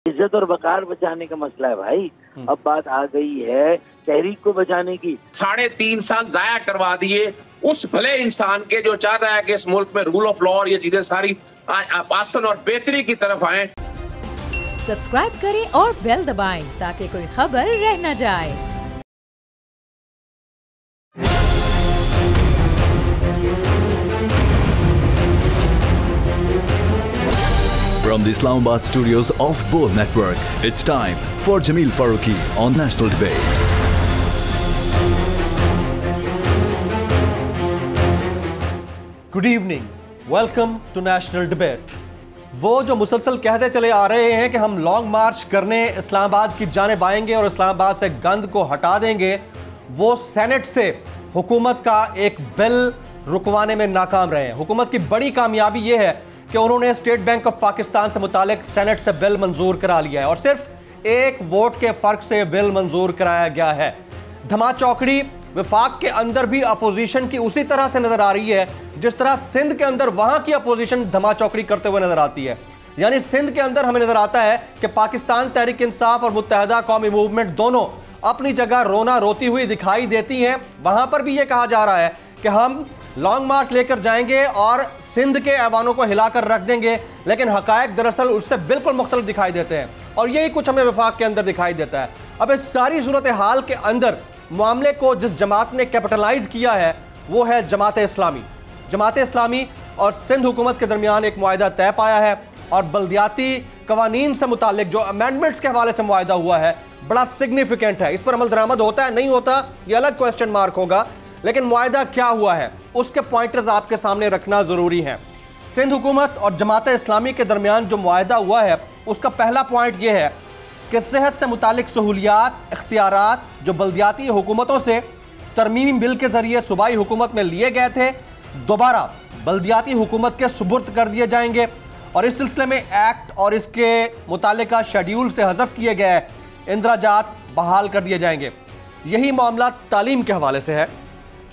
इज्जत और वकार बचाने का मसला है भाई। अब बात आ गई है तहरीक को बचाने की। 3.5 साल जाया करवा दिए उस भले इंसान के जो चाह रहा है कि इस मुल्क में रूल ऑफ लॉ और ये चीजें सारी आसन और बेहतरी की तरफ आए। सब्सक्राइब करें और बेल दबाएं ताकि कोई खबर रह न जाए। From the Islamabad studios of Both Network, it's time for Jameel Farooqi on National Debate. Good evening. Welcome to National Debate. वो जो मुसलसल कहते चले आ रहे हैं कि हम लॉन्ग मार्च करने इस्लामाबाद की जानिब आएंगे और इस्लामाबाद से गंद को हटा देंगे, वो सेनेट से हुकूमत का एक बिल रुकवाने में नाकाम रहे हैं। हुकूमत की बड़ी कामयाबी ये है कि उन्होंने स्टेट बैंक ऑफ पाकिस्तान से मुतालिक सेनेट से बिल मंजूर करा लिया है और सिर्फ एक वोट के फर्क से बिल मंजूर कराया गया है। धमाचौकड़ी विफाक के अंदर भी अपोजिशन की उसी तरह से नजर आ रही है जिस तरह सिंध के अंदर वहां की अपोजिशन धमाचौकड़ी करते हुए नजर आती है। यानी सिंध के अंदर हमें नजर आता है कि पाकिस्तान तहरीक इंसाफ और मुत्तहदा कौमी मूवमेंट दोनों अपनी जगह रोना रोती हुई दिखाई देती हैं। वहां पर भी यह कहा जा रहा है कि हम लॉन्ग मार्च लेकर जाएंगे और सिंध के ऐवानों को हिलाकर रख देंगे, लेकिन हकायक दरअसल उससे बिल्कुल मुख्तलिफ दिखाई देते हैं और यही कुछ हमें वफाक के अंदर दिखाई देता है। अब इस सारी सूरत हाल के अंदर मामले को जिस जमात ने कैपिटलाइज किया है वो है जमात इस्लामी। जमात इस्लामी और सिंध हुकूमत के दरमियान एक मुआहदा तय पाया है और बल्दियाती कवानीन से मुतालिक जो अमेंडमेंट्स के हवाले से मुआहदा हुआ है बड़ा सिग्निफिकेंट है। इस पर अमल दरामद होता है नहीं होता ये अलग क्वेश्चन मार्क होगा, लेकिन मुआहदा क्या हुआ है उसके पॉइंटर्स आपके सामने रखना जरूरी है। सिंध हुकूमत और जमात इस्लामी के दरमियान जो मुआहदा हुआ है उसका पहला पॉइंट यह है कि सेहत से मुतालिक सहूलियात इख्तियारात जो बल्दियाती हुकूमतों से तरमीमी बिल के जरिए सूबाई हुकूमत में लिए गए थे दोबारा बल्दियाती हुकूमत के सुपुर्द कर दिए जाएंगे और इस सिलसिले में एक्ट और इसके मुतालिका शेड्यूल से हज़फ किए गए इंदराजात बहाल कर दिए जाएंगे। यही मामला तालीम के हवाले से है।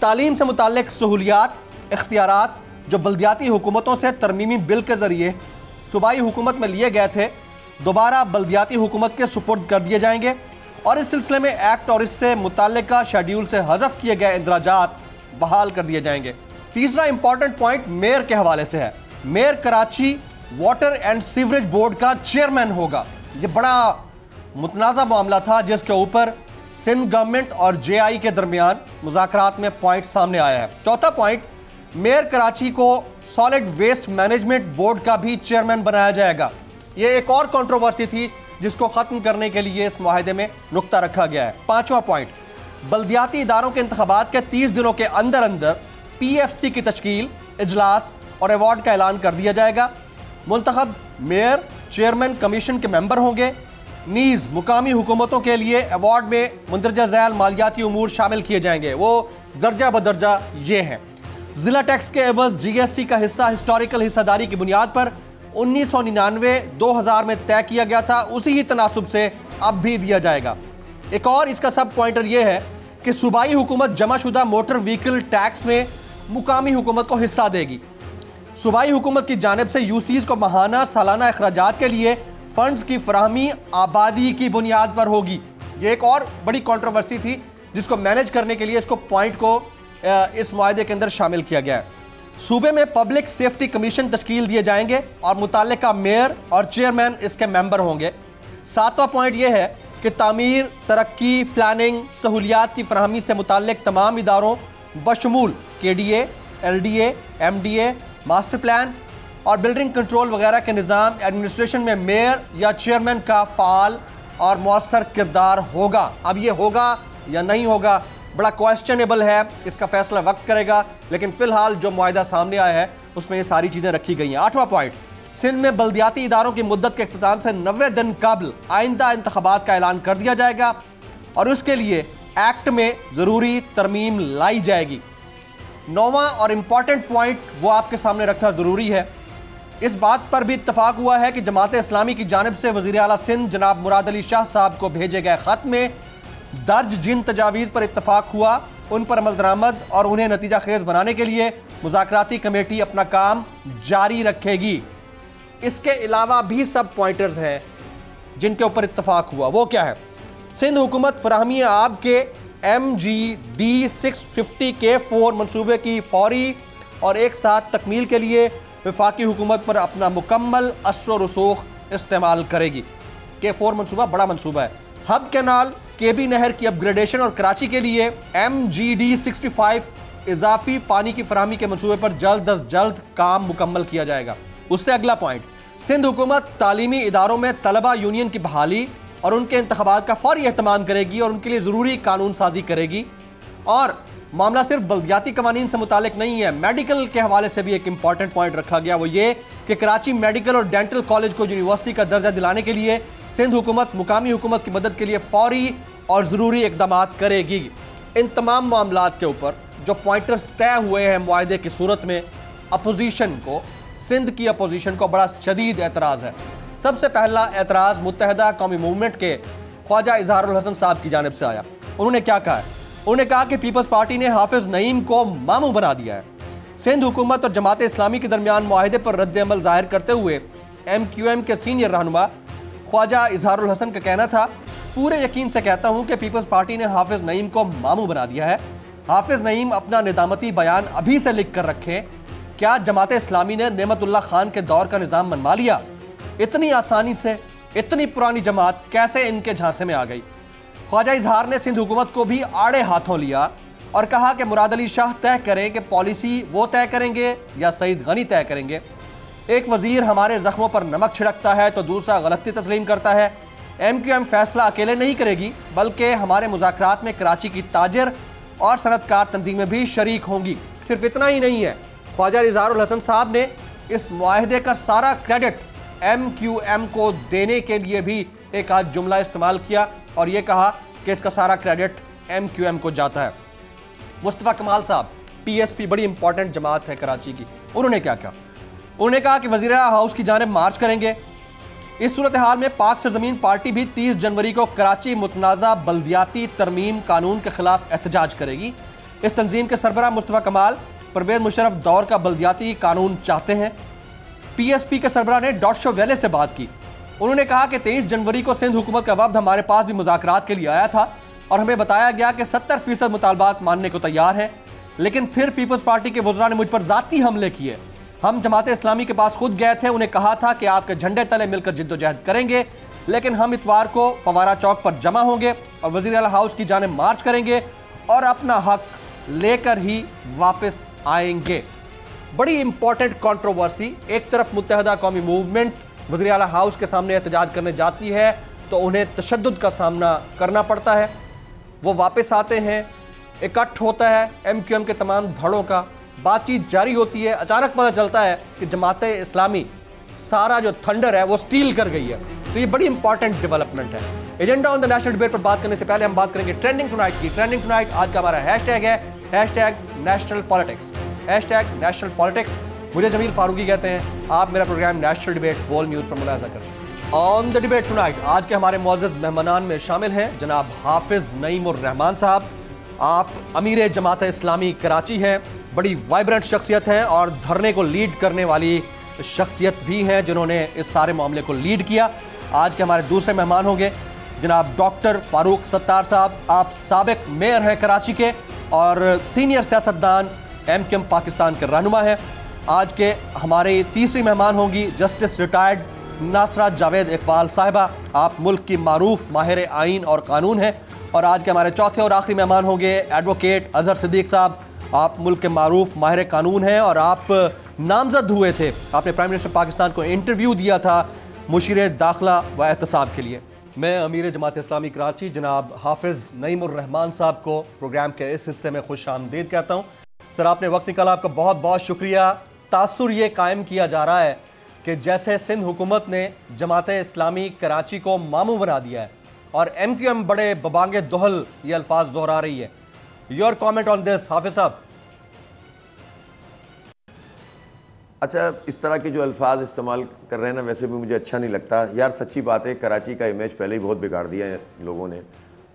तालीम से मुतालिक सहूलियात इख्तियारात जो बल्दियाती हुकूमतों से तरमीमी बिल के ज़रिए सूबाई हुकूमत में लिए गए थे दोबारा बल्दियाती हुकूमत के सुपुर्द कर दिए जाएंगे और इस सिलसिले में एक्ट और इससे मुतालिका शेड्यूल से हज़फ किए गए इंदराजात बहाल कर दिए जाएंगे। तीसरा इंपॉर्टेंट पॉइंट मेयर के हवाले से है। Mayor Karachi water and sewerage board का चेयरमैन होगा। ये बड़ा मुतनाज़ा मामला था जिसके ऊपर सिंध गवर्नमेंट और जेआई के दरमियान मुज़ाकरात में पॉइंट सामने आया है। चौथा पॉइंट, मेयर कराची को सॉलिड वेस्ट मैनेजमेंट बोर्ड का भी चेयरमैन बनाया जाएगा। यह एक और कंट्रोवर्सी थी जिसको खत्म करने के लिए इस मुआहदे में नुक्ता रखा गया है। पांचवा पॉइंट, बल्दियाती इदारों के इंतखाबात के 30 दिनों के अंदर अंदर पीएफसी की तश्कील, इजलास और अवार्ड का ऐलान कर दिया जाएगा। मुंतखब मेयर चेयरमैन कमीशन के मेंबर होंगे। नीज मुकामी हुकूमतों के लिए अवार्ड में मुंदरजा ज़ैल मालियाती उमूर शामिल किए जाएंगे। वो दर्जा बदर्जा ये हैं। ज़िला टैक्स के एवज जीएसटी का हिस्सा हिस्टोरिकल हिस्सादारी की बुनियाद पर 1999-2000 में तय किया गया था, उसी ही तनासुब से अब भी दिया जाएगा। एक और इसका सब पॉइंटर यह है कि सूबाई हुकूमत जमाशुदा मोटर व्हीकल टैक्स में मुकामी हुकूमत को हिस्सा देगी। सूबाई हुकूमत की जानिब से यूसीज को माहाना सालाना अखराजात के लिए फंड्स की फराहमी आबादी की बुनियाद पर होगी। ये एक और बड़ी कंट्रोवर्सी थी जिसको मैनेज करने के लिए इसको पॉइंट को इस मुआहदे के अंदर शामिल किया गया है। सूबे में पब्लिक सेफ्टी कमीशन तश्कील दिए जाएंगे और मुताल्लिका मेयर और चेयरमैन इसके मेंबर होंगे। सातवां पॉइंट यह है कि तामीर, तरक्की, प्लानिंग, सहूलियात की फराहमी से मुताल्लिक तमाम इदारों बशमूल KDA, LDA, MDA, master plan और बिल्डिंग कंट्रोल वगैरह के निज़ाम एडमिनिस्ट्रेशन में मेयर या चेयरमैन का फ़ाल और मौसर किरदार होगा। अब ये होगा या नहीं होगा बड़ा क्वेश्चनेबल है, इसका फैसला वक्त करेगा, लेकिन फ़िलहाल जो मुआहदा सामने आया है उसमें ये सारी चीज़ें रखी गई हैं। आठवां पॉइंट, सिंध में बल्दियाती इदारों की मुद्दत के इख्तिताम से 90 दिन कबल आइंदा इंतखाबात का ऐलान कर दिया जाएगा और उसके लिए एक्ट में ज़रूरी तरमीम लाई जाएगी। नौवां और इम्पॉर्टेंट पॉइंट वो आपके सामने रखना ज़रूरी है। इस बात पर भी इत्तफाक हुआ है कि जमात इस्लामी की जानिब से वज़ीर आला सिंध जनाब मुराद अली शाह साहब को भेजे गए ख़त में दर्ज जिन तजावीज़ पर इत्तफाक हुआ उन पर अमल दरामद और उन्हें नतीजा खेज बनाने के लिए मुज़ाकराती कमेटी अपना काम जारी रखेगी। इसके अलावा भी सब पॉइंटर्स हैं जिनके ऊपर इत्तफाक हुआ। वो क्या है? सिंध हुकूमत फराहमी आब के MGD 650 K4 मनसूबे की फौरी और एक साथ तकमील के लिए वफाकी हुकूमत पर अपना मुकम्मल असर रसूख इस्तेमाल करेगी। K4 मनसूबा बड़ा मनसूबा है। हब कैनाल, केबी नहर की अपग्रेडेशन और कराची के लिए MGD 65 इजाफी पानी की फराहमी के मनसूबे पर जल्द अज जल्द काम मुकम्मल किया जाएगा। उससे अगला पॉइंट, सिंध हुकूमत तालीमी इदारों में तलबा यूनियन की बहाली और उनके इंतखाबात का फौरी एहतमाम करेगी और उनके लिए ज़रूरी कानून साजी करेगी। और मामला सिर्फ बल्दियाती कवानीन से मुतालिक नहीं है, मेडिकल के हवाले से भी एक इंपॉर्टेंट पॉइंट रखा गया। वो ये कि कराची मेडिकल और डेंटल कॉलेज को यूनिवर्सिटी का दर्जा दिलाने के लिए सिंध हुकूमत मुकामी हुकूमत की मदद के लिए फौरी और ज़रूरी इकदाम करेगी। इन तमाम मामलात के ऊपर जो पॉइंटर्स तय हुए हैं मुआहदे की सूरत में, अपोजिशन को, सिंध की अपोजिशन को बड़ा शदीद एतराज़ है। सबसे पहला एतराज़ मुत्तहदा कौमी मूवमेंट के ख्वाजा इजहारुल हसन साहब की जानिब से आया। उन्होंने क्या कहा है? उन्होंने कहा कि पीपल्स पार्टी ने हाफिज नईम को मामू बना दिया है। सिंध हुकूमत और जमात इस्लामी के दरमियान मुआहदे पर रद्द अमल जाहिर करते हुए MQM के सीनियर रहनुमा ख्वाजा इजहारुल हसन का कहना था, पूरे यकीन से कहता हूँ कि पीपल्स पार्टी ने हाफिज नईम को मामू बना दिया है। हाफिज नईम अपना निज़ामती बयान अभी से लिख कर रखें। क्या जमात इस्लामी ने नेमतुल्लाह खान के दौर का निज़ाम मनवा लिया? इतनी आसानी से इतनी पुरानी जमात कैसे इनके झांसे में आ गई? ख्वाजा इजहार ने सिंध हुकूमत को भी आड़े हाथों लिया और कहा कि मुराद अली शाह तय करें कि पॉलिसी वो तय करेंगे या सईद गनी तय करेंगे। एक वजीर हमारे जख्मों पर नमक छिड़कता है तो दूसरा गलती तस्लीम करता है। MQM फैसला अकेले नहीं करेगी बल्कि हमारे मुज़ाकरात में कराची की ताजर और सनतकार तंजीमें भी शरीक होंगी। सिर्फ इतना ही नहीं है, ख्वाजा इजहारुल हसन साहब ने इस मुआहदे का सारा क्रेडिट MQM को देने के लिए भी एक आज जुमला इस्तेमाल किया और यह कहा कि इसका सारा क्रेडिट MQM को जाता है। मुस्तफ़ा कमाल साहब, PSP बड़ी इंपॉर्टेंट जमात है कराची की, उन्होंने क्या कहा? उन्होंने कहा कि वज़ीर हाउस की जानिब मार्च करेंगे। इस सूरत हाल में पाक सरजमीन पार्टी भी 30 जनवरी को कराची मुतनाज़ा बल्दियाती तरमीम कानून के खिलाफ एहतजाज करेगी। इस तंजीम के सरबराह मुस्तफ़ा कमाल परवेज़ मुशर्रफ दौर का बल्दियाती कानून चाहते हैं। PSP के सरबराह ने डॉट शो वैले से बात की। उन्होंने कहा कि 23 जनवरी को सिंध हुकूमत का वफ्द हमारे पास भी मुज़ाकरात के लिए आया था और हमें बताया गया कि 70% मुतालबात मानने को तैयार हैं, लेकिन फिर पीपल्स पार्टी के वज़रा ने मुझ पर ज़ाती हमले किए। हम जमात इस्लामी के पास खुद गए थे, उन्हें कहा था कि आपके झंडे तले मिलकर जिद्दोजहद करेंगे, लेकिन हम इतवार को फवारा चौक पर जमा होंगे और वज़ीर आला हाउस की जानिब मार्च करेंगे और अपना हक लेकर ही वापस आएंगे। बड़ी इंपॉर्टेंट कंट्रोवर्सी। एक तरफ मुत्तहदा कौमी मूवमेंट वज़ीर आला हाउस के सामने एहतजाज करने जाती है तो उन्हें तशद्दुद का सामना करना पड़ता है। वो वापस आते हैं, इकट्ठ होता है MQM के तमाम धड़ों का, बातचीत जारी होती है। अचानक पता चलता है कि जमात इस्लामी सारा जो थंडर है वो स्टील कर गई है। तो ये बड़ी इंपॉर्टेंट डेवलपमेंट है। Agenda on the national debate पर बात करने से पहले हम बात करेंगे ट्रेंडिंग टुनाइट की। ट्रेंडिंग टुनाइट आज का हमारा हैशटैग है नेशनल पॉलिटिक्स। National politics. मुझे जमील फारूकी कहते हैं। आप मेरा प्रोग्राम नेशनल डिबेट बोल न्यूज़ पर मुलाजा करें। ऑन द डिबेट टुनाइट आज के हमारे मुअज़्ज़ज़ मेहमानान में शामिल हैं जनाब हाफिज नईम उर रहमान साहब। आप अमीर जमात इस्लामी कराची हैं, बड़ी वाइब्रेंट शख्सियत हैं और धरने को लीड करने वाली शख्सियत भी हैं जिन्होंने इस सारे मामले को लीड किया। आज के हमारे दूसरे मेहमान होंगे जनाब डॉक्टर फारूक सत्तार साहब। आप साबिक मेयर हैं कराची के और सीनियर सियासतदान MQM पाकिस्तान के रहनुमा हैं। आज के हमारे तीसरी मेहमान होंगी जस्टिस रिटायर्ड नासरा जावेद इकबाल साहिबा। आप मुल्क की मारूफ माहिर आइन और कानून हैं। और आज के हमारे चौथे और आखिरी मेहमान होंगे एडवोकेट अजहर सिद्दीक साहब। आप मुल्क के मारूफ माहिर कानून हैं और आप नामजद हुए थे, आपने प्राइम मिनिस्टर पाकिस्तान को इंटरव्यू दिया था मुशीर दाखिला व एहतसाब के लिए। मैं अमीर जमात इस्लामी कराची जनाब हाफिज नईम उर रहमान साहब को प्रोग्राम के इस हिस्से में खुश आमदीद कहता हूँ। सर, आपने वक्त निकाला, आपका बहुत बहुत शुक्रिया। तासुर ये कायम किया जा रहा है कि जैसे सिंध हुकूमत ने जमात इस्लामी कराची को मामू बना दिया है और MQM बड़े बबांगे दोहल ये अल्फाज दोहरा रही है। योर कॉमेंट ऑन दिस हाफिज साहब। अच्छा, इस तरह के जो अल्फाज इस्तेमाल कर रहे हैं ना, वैसे भी मुझे अच्छा नहीं लगता यार। सच्ची बात है, कराची का इमेज पहले ही बहुत बिगाड़ दिया है लोगों ने।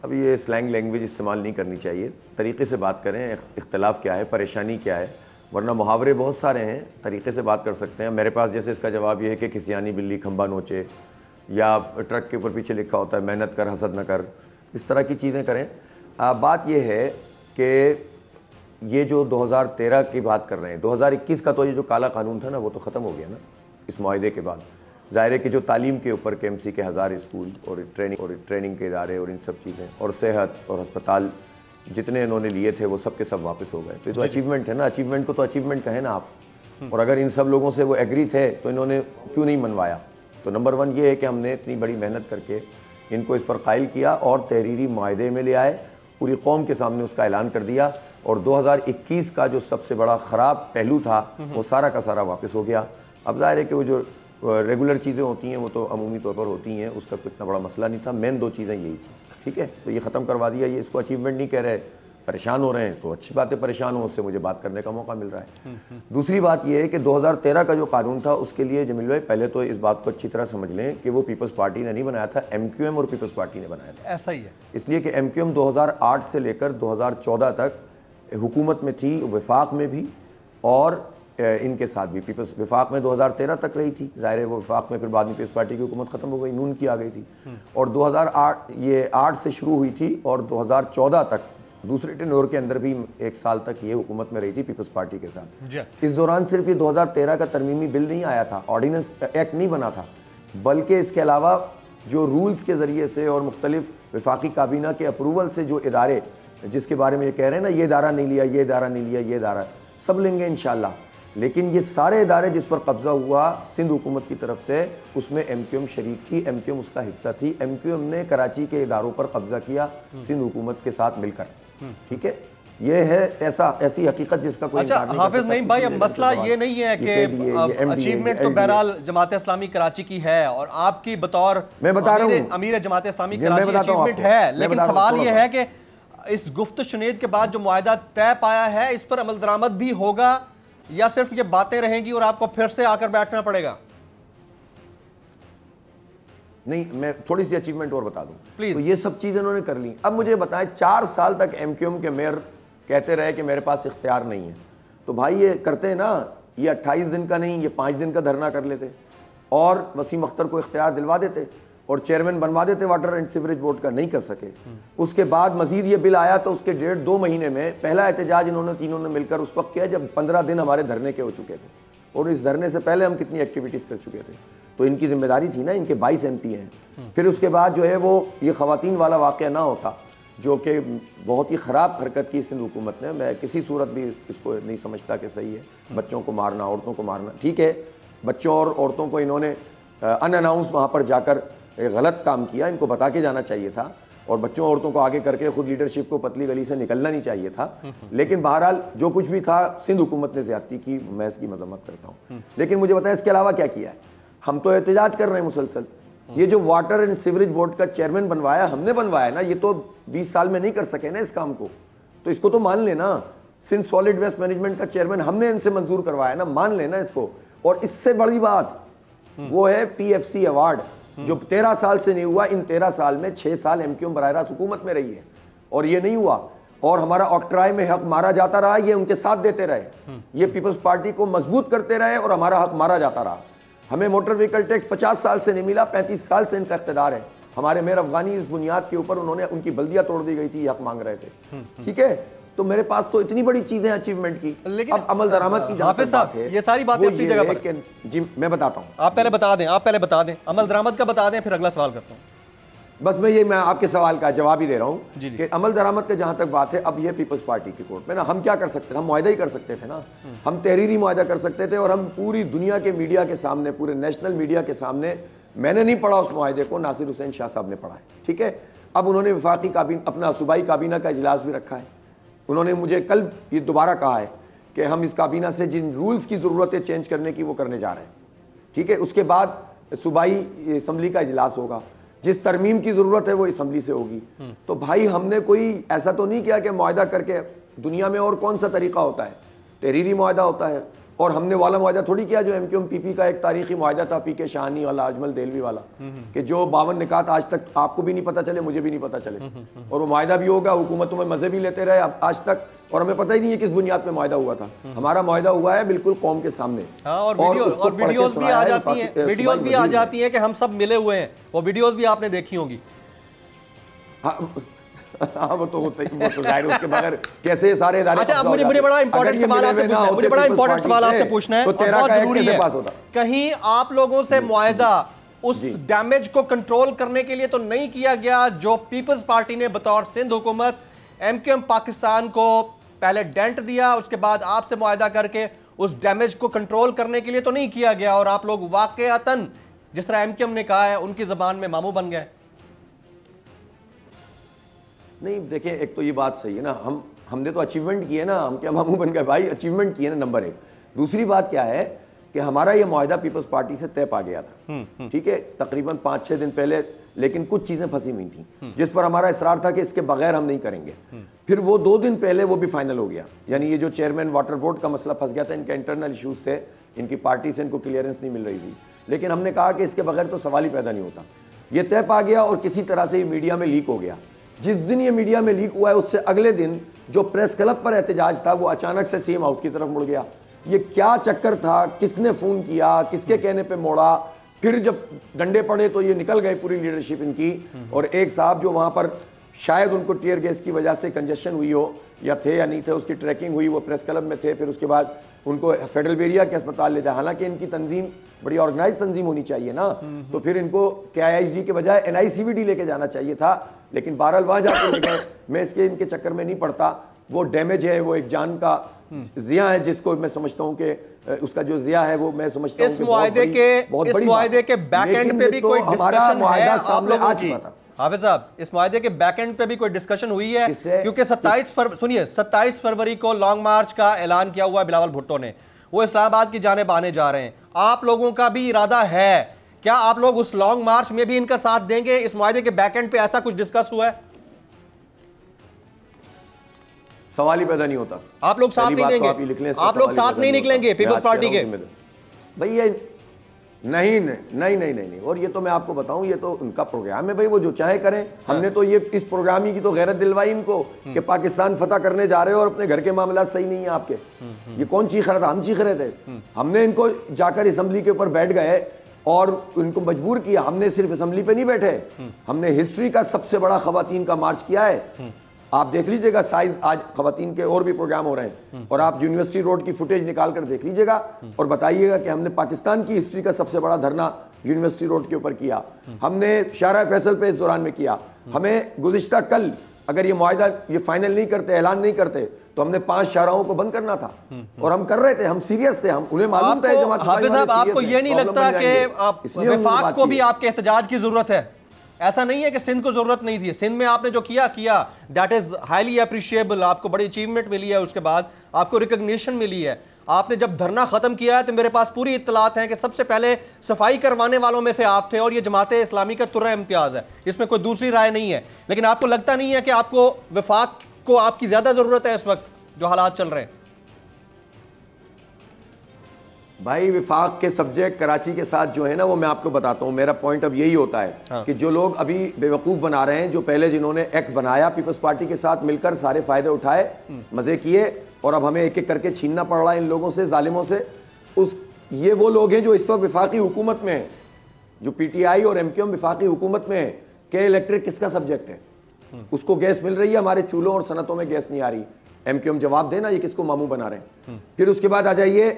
अब ये स्लैंग लैंग्वेज इस्तेमाल नहीं करनी चाहिए, तरीके से बात करें। इख्तलाफ क्या है, परेशानी क्या है, वरना मुहावरे बहुत सारे हैं, तरीके से बात कर सकते हैं। मेरे पास जैसे इसका जवाब ये है कि किसियानी बिल्ली खंबा नोचे, या ट्रक के ऊपर पीछे लिखा होता है मेहनत कर हसद न कर, इस तरह की चीज़ें करें। बात यह है कि ये जो 2013 की बात कर रहे हैं, 2021 का तो ये जो काला कानून था ना वो तो ख़त्म हो गया ना इस मुआहदे के बाद। ज़ाहिर है कि जो तालीम के ऊपर KMC के 1000 स्कूल और ट्रेनिंग के इदारे और इन सब चीज़ें और सेहत और अस्पताल जितने इन्होंने लिए थे वो सब के सब वापस हो गए। तो ये तो अचीवमेंट है ना, अचीवमेंट को तो अचीवमेंट कहें ना आप। और अगर इन सब लोगों से वो एग्री थे तो इन्होंने क्यों नहीं मनवाया? तो नंबर 1 ये है कि हमने इतनी बड़ी मेहनत करके इनको इस पर कायल किया और तहरीरी मुआहदे में ले आए, पूरी कौम के सामने उसका ऐलान कर दिया। और 2021 का जो सबसे बड़ा ख़राब पहलू था वो सारा का सारा वापस हो गया। अब जाहिर है कि वो जो रेगुलर चीज़ें होती हैं वो तो अमूमी तौर पर होती हैं, उसका कोई इतना बड़ा मसला नहीं था। मेन 2 चीज़ें यही थी, ठीक है। तो ये ख़त्म करवा दिया, ये इसको अचीवमेंट नहीं कह रहे। परेशान हो रहे हैं तो अच्छी बात है, परेशान हो, उससे मुझे बात करने का मौका मिल रहा है। दूसरी बात ये है कि 2013 का जो कानून था उसके लिए जमील भाई पहले तो इस बात को अच्छी तरह समझ लें कि वो पीपल्स पार्टी ने नहीं बनाया था, MQM और पीपल्स पार्टी ने बनाया था। ऐसा ही है, इसलिए कि MQM 2008 से लेकर 2014 तक हुकूमत में थी, वफाक में भी और इनके साथ भी। पीपल्स वफाक में 2013 तक रही थी, ज़ाहिर है वो वफाक में फिर बाद में पीपल्स पार्टी की हुकूमत ख़त्म हो गई, नून की आ गई थी। और 2008 से शुरू हुई थी और 2014 तक दूसरे टेन्योर के अंदर भी 1 साल तक ये हुकूमत में रही थी पीपल्स पार्टी के साथ। इस दौरान सिर्फ ये 2013 का तरमीमी बिल नहीं आया था, ऑर्डिनेंस एक्ट नहीं बना था, बल्कि इसके अलावा जो रूल्स के ज़रिए से और मुख्तलिफ वफाकी काबीना के अप्रूवल से जो इदारे जिसके बारे में ये कह रहे हैं ना, ये इदारा नहीं लिया, ये इदारा नहीं लिया, ये इदारा सब लेंगे इंशाल्लाह, लेकिन ये सारे इदारे जिस पर कब्जा हुआ सिंध हुकूमत की तरफ से उसमें MQM शरीक थी, MQM उसका हिस्सा थी। MQM ने कराची के इदारों पर कब्जा किया सिंध हुकूमत के साथ मिलकर, ठीक है। ये है ऐसी हकीकत जिसका कोई अच्छा हाफिज नहीं भाई, अब मसला ये नहीं है कि अचीवमेंट तो बहरहाल जमात इस्लामी कराची की है और आपकी बतौर मैं बता रहा हूँ अमीर जमात इस्लामी कराची अचीवमेंट है, लेकिन सवाल ये है कि इस गुफ्त शुनीद के बाद जो मुआहदा तय पाया है इस पर अमल दरामद भी होगा या सिर्फ ये बातें रहेंगी और आपको फिर से आकर बैठना पड़ेगा? नहीं, मैं थोड़ी सी अचीवमेंट और बता दूं प्लीज। तो ये सब चीजें इन्होंने कर ली। अब मुझे बताएं, 4 साल तक MQM के मेयर कहते रहे कि मेरे पास इख्तियार नहीं है, तो भाई ये करते ना, ये 28 दिन का नहीं, ये 5 दिन का धरना कर लेते और वसीम अख्तर को इख्तियार दिलवा देते और चेयरमैन बनवा देते वाटर एंड सीवरेज बोर्ड का। नहीं कर सके। उसके बाद मजीद ये बिल आया तो उसके 1.5-2 महीने में पहला एहतजाज इन्होंने तीनों ने मिलकर उस वक्त किया जब 15 दिन हमारे धरने के हो चुके थे, और इस धरने से पहले हम कितनी एक्टिविटीज़ कर चुके थे। तो इनकी जिम्मेदारी थी ना, इनके 22 MP हैं। फिर उसके बाद जो है वो ये ख़वातीन वाला वाक़या ना होता जो कि बहुत ही ख़राब हरकत की सिंध हुकूमत ने। मैं किसी सूरत भी इसको नहीं समझता कि सही है बच्चों को मारना, औरतों को मारना। ठीक है, बच्चों और औरतों को इन्होंने अनअनाउंस वहाँ पर जाकर गलत काम किया, इनको बता के जाना चाहिए था और बच्चों औरतों को आगे करके खुद लीडरशिप को पतली गली से निकलना नहीं चाहिए था। लेकिन बहरहाल जो कुछ भी था सिंध हुकूमत ने ज़्यादती की, मैं इसकी मजम्मत करता हूँ। लेकिन मुझे बताएं इसके अलावा क्या किया है? हम तो एहतजाज कर रहे हैं मुसलसल। ये जो वाटर एंड सीवरेज बोर्ड का चेयरमैन बनवाया हमने बनवाया ना, ये तो 20 साल में नहीं कर सके ना इस काम को, तो इसको तो मान लेना। सिंध सॉलिड वेस्ट मैनेजमेंट का चेयरमैन हमने इनसे मंजूर करवाया ना, मान लेना इसको। और इससे बड़ी बात वो है PFC अवार्ड जो 13 साल से नहीं हुआ। इन 13 साल में 6 साल MQM बराह रास्त हुकूमत में रही है और ये नहीं हुआ। और हमारा ऑक्ट्राई में हक मारा जाता रहा, ये उनके साथ देते रहे, ये पीपल्स पार्टी को मजबूत करते रहे और हमारा हक मारा जाता रहा। हमें मोटर व्हीकल टैक्स 50 साल से नहीं मिला, 35 साल से इनका इख्तिदार है। हमारे मेयर अफगानी इस बुनियाद के ऊपर उन्होंने उनकी बल्दियां तोड़ दी गई थी, हक मांग रहे थे। ठीक है, तो मेरे पास तो इतनी बड़ी चीजें अचीवमेंट की। लेकिन अब अमल दरामद की हाफिज साहब ये सारी बातें अपनी जगह पर। जी मैं बताता हूँ, आप पहले बता दें अमल दरामद का बता दें, फिर अगला सवाल करता हूँ। बस मैं आपके सवाल का जवाब ही दे रहा हूँ कि अमल दरामद का जहां तक बात है, अब ये पीपल्स पार्टी की कोर्ट में ना, हम क्या कर सकते थे? हम मुआहदा ही कर सकते थे ना, हम तहरीरी मुआहदा कर सकते थे और हम पूरी दुनिया के मीडिया के सामने, पूरे नेशनल मीडिया के सामने, मैंने नहीं पढ़ा उस मुआहदे को, नासिर हुसैन शाह साहब ने पढ़ा है। ठीक है, अब उन्होंने वफाकी काबीना, अपना सूबाई काबीना का इजलास भी रखा है। उन्होंने मुझे कल ये दोबारा कहा है कि हम इस काबीना से जिन रूल्स की ज़रूरत है चेंज करने की वो करने जा रहे हैं। ठीक है, उसके बाद सूबाई असम्बली का इजलास होगा, जिस तरमीम की ज़रूरत है वो असम्बली से होगी। तो भाई हमने कोई ऐसा तो नहीं किया कि मुआहदा करके, दुनिया में और कौन सा तरीका होता है? तहरीरी मुआहदा होता है। और हमने वाला मुआहदा थोड़ी किया जो MQM PP का एक तारीखी मुआहदा था, PK शाहानी वाला, अजमल देलवी वाला, कि जो 52 निकात आज तक आपको भी नहीं पता चले, मुझे भी नहीं पता चले, और वो मुआहदा भी होगा, हुकूमतों में मज़े भी लेते रहे अब आज तक, और हमें पता ही नहीं है किस बुनियाद पे मुआहदा हुआ था। हमारा मुआहदा हुआ है बिल्कुल कौम के सामने। और वीडियोस भी आ जाती हैं, वीडियोस भी आ जाती हैं कि हम सब मिले हुए हैं, वो वीडियोस भी आपने देखी होंगी। हाँ वो तो जाहिर, उसके बगैर कैसे ये सारे इदारे। अच्छा, मुझे बड़ा इंपॉर्टेंट सवाल आपसे पूछना है, मुझे बड़ा इंपॉर्टेंट सवाल आपसे पूछना है, बहुत जरूरी है। कहीं आप लोगों से मुआहदा उस डैमेज को कंट्रोल करने के लिए तो नहीं किया गया जो पीपल्स पार्टी ने बतौर सिंध हुकूमत एमक्यूएम पाकिस्तान को पहले डेंट दिया, उसके बाद आपसे मुआहदा करके उस डैमेज को कंट्रोल करने के लिए तो नहीं किया गया और आप लोग वाकईतन जिस तरह एमक्यूएम ने कहा है उनकी जबान में मामू बन गए? नहीं देखिए, एक तो ये बात सही है ना, हमने तो अचीवमेंट की है ना, हम क्या मामू बन गए भाई, अचीवमेंट की है ना, नंबर 1। दूसरी बात क्या है कि हमारा ये मुआहदा पीपल्स पार्टी से तय पा गया था, ठीक है, तकरीबन 5-6 दिन पहले, लेकिन कुछ चीजें फंसी हुई थी जिस पर हमारा इसरार था कि इसके बगैर हम नहीं करेंगे। फिर वो 2 दिन पहले वो भी फाइनल हो गया, यानी ये जो चेयरमैन वाटर बोर्ड का मसला फंस गया था, इनके इंटरनल इश्यूज थे, इनकी पार्टी से इनको क्लियरेंस नहीं मिल रही थी, लेकिन हमने कहा कि इसके बगैर तो सवाल ही पैदा नहीं होता। ये तय पा गया और किसी तरह से ये मीडिया में लीक हो गया। जिस दिन ये मीडिया में लीक हुआ है उससे अगले दिन जो प्रेस क्लब पर एहतजाज था वो अचानक से सीएम हाउस की तरफ मुड़ गया। ये क्या चक्कर था, किसने फोन किया, किसके कहने पे मोड़ा, फिर जब डंडे पड़े तो ये निकल गए पूरी लीडरशिप इनकी। और एक साहब जो वहां पर शायद उनको टीयर गैस की वजह से कंजेशन हुई हो, या थे या नहीं थे, उसकी ट्रैकिंग हुई, वो प्रेस क्लब में थे, फिर उसके बाद उनको फेडरलबेरिया के अस्पताल ले जाए। हालांकि इनकी तंजीम बड़ी ऑर्गेनाइज तंजीम होनी चाहिए ना, तो फिर इनको KIHD के बजाय NICVD लेके जाना चाहिए था, लेकिन बहरहाल वहां जाकर गए। मैं इनके चक्कर में नहीं पड़ता, वो डैमेज है, वो एक जान का जिया है जिसको मैं समझता हूं कि उसका जो जिया है वो मैं समझता हूं इस मुआहदे के बैक एंड पे भी कोई डिस्कशन है आप लोगों की? हाफिज साहब, इस मुआहदे के बैक एंड पे भी कोई डिस्कशन हुई है? क्योंकि 27 फरवरी को लॉन्ग मार्च का ऐलान किया हुआ है बिलावल भुट्टो ने, वो इस्लामाबाद की जानिब आने जा रहे हैं। आप लोगों का भी इरादा है, क्या आप लोग उस लॉन्ग मार्च में भी इनका साथ देंगे? इस मुआहदे के बैक एंड पे ऐसा कुछ डिस्कस हुआ है? सवाल ही पैदा नहीं होता। आप लोग साथ नहीं देंगे? आप लोग साथ नहीं निकलेंगे पीपल्स पार्टी के? भाई ये नहीं। और ये तो मैं आपको बताऊं, ये तो उनका प्रोग्राम है भाई, वो जो चाहे करें। हमने तो ये इस प्रोग्राम की तो गैरत दिलवाई इनको कि पाकिस्तान फतह करने जा रहे हो और अपने घर के मामला सही नहीं है आपके। ये कौन चीख रहा था? हम चीख रहे थे। हमने इनको जाकर असेंबली के ऊपर बैठ गए और उनको मजबूर किया। हमने सिर्फ असेंबली पे नहीं बैठे, हमने हिस्ट्री का सबसे बड़ा खवातीन का मार्च किया है। आप देख लीजिएगा साइज, आज खवातीन के और भी प्रोग्राम हो रहे हैं, और आप यूनिवर्सिटी रोड की फुटेज निकाल कर देख लीजिएगा और बताइएगा कि हमने पाकिस्तान की हिस्ट्री का सबसे बड़ा धरना यूनिवर्सिटी रोड के ऊपर किया, हमने शारा फैसल पे इस दौरान में किया। हमें गुज़िश्ता कल अगर ये मुआहदा ये फाइनल नहीं करते, ऐलान नहीं करते, तो हमने 5 शाहराओं को बंद करना था, और हम कर रहे थे, हम सीरियस थे, हम उन्हें मालूम था जमात। हाफिज साहब, आपको ये नहीं लगता कि वफाक को भी आपके एहतजाज की जरूरत है? ऐसा नहीं है कि सिंध को जरूरत नहीं थी, सिंध में आपने जो किया दैट इज हाईली अप्रिशिएबल, आपको बड़ी अचीवमेंट मिली है, उसके बाद आपको रिकॉग्निशन मिली है। आपने जब धरना खत्म किया है तो मेरे पास पूरी इत्तलात हैं कि सबसे पहले सफाई करवाने वालों में से आप थे, और ये जमात इस्लामी का तुर्रा इम्तियाज है, इसमें कोई दूसरी राय नहीं है। लेकिन आपको लगता नहीं है कि आपको वफाक को आपकी ज्यादा जरूरत है इस वक्त जो हालात चल रहे हैं? भाई विफाक के सब्जेक्ट कराची के साथ जो है ना, वो मैं आपको बताता हूँ। मेरा पॉइंट अब यही होता है कि जो लोग अभी बेवकूफ़ बना रहे हैं, जो पहले जिन्होंने एक्ट बनाया पीपल्स पार्टी के साथ मिलकर, सारे फायदे उठाए, मज़े किए, और अब हमें एक एक करके छीनना पड़ रहा है इन लोगों से, जालिमों से। ये वो लोग हैं जो इस वक्त विफाकी हुकूमत में हैं, जो PTI और MQM विफाकी हुकूमत में है। के इलेक्ट्रिक किसका सब्जेक्ट है? उसको गैस मिल रही है, हमारे चूल्हों और सनतों में गैस नहीं आ रही। MQM जवाब देना, ये किसको मामू बना रहे हैं? फिर उसके बाद आ जाइए,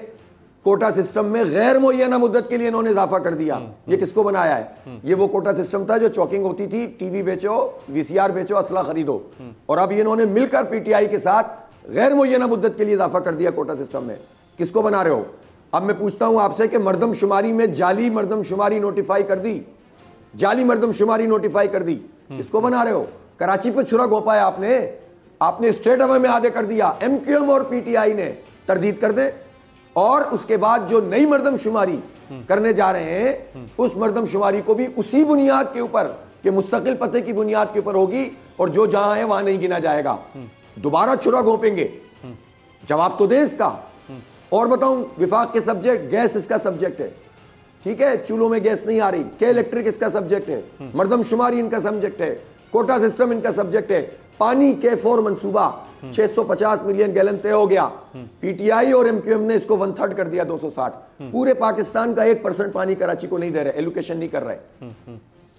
कोटा सिस्टम में गैर मुअय्यना मुद्दत के लिए इन्होंने इजाफा कर दिया। ये किसको बनाया है? ये वो कोटा सिस्टम था जो चौकिंग होती थी, टीवी बेचो, VCR बेचो, असला खरीदो, और अब इन्होंने मिलकर PTI के साथ गैर मुअय्यना मुद्दत के लिए इजाफा कर दिया कोटा सिस्टम में। किसको बना रहे हो? अब मैं पूछता हूं आपसे कि मर्दमशुमारी में जाली मर्दमशुमारी नोटिफाई कर दी, जाली मर्दमशुमारी नोटिफाई कर दी, किसको बना रहे हो? कराची पे छुरा घोंपा है आपने स्टेट अवे में आधे कर दिया। MQM और PTI ने तरदीद कर दे, और उसके बाद जो नई मर्दमशुमारी करने जा रहे हैं, उस मर्दमशुमारी को भी उसी बुनियाद के ऊपर कि मुस्तकिल पते की बुनियाद के ऊपर होगी, और जो जहां है वहां नहीं गिना जाएगा। दोबारा छुरा घोंपेंगे? जवाब तो दे इसका। और बताऊं, विफाक के सब्जेक्ट, गैस इसका सब्जेक्ट है, ठीक है, चूल्हों में गैस नहीं आ रही। के इलेक्ट्रिक इसका सब्जेक्ट है, मर्दमशुमारी इनका सब्जेक्ट है, कोटा सिस्टम इनका सब्जेक्ट है, पानी के 4 मंसूबा 650 मिलियन गैलन तय हो गया। पीटीआई और एमक्यूएम ने इसको 1/3 कर दिया, 260। पूरे पाकिस्तान का 1% पानी कराची को नहीं दे रहे, एलोकेशन नहीं कर रहे।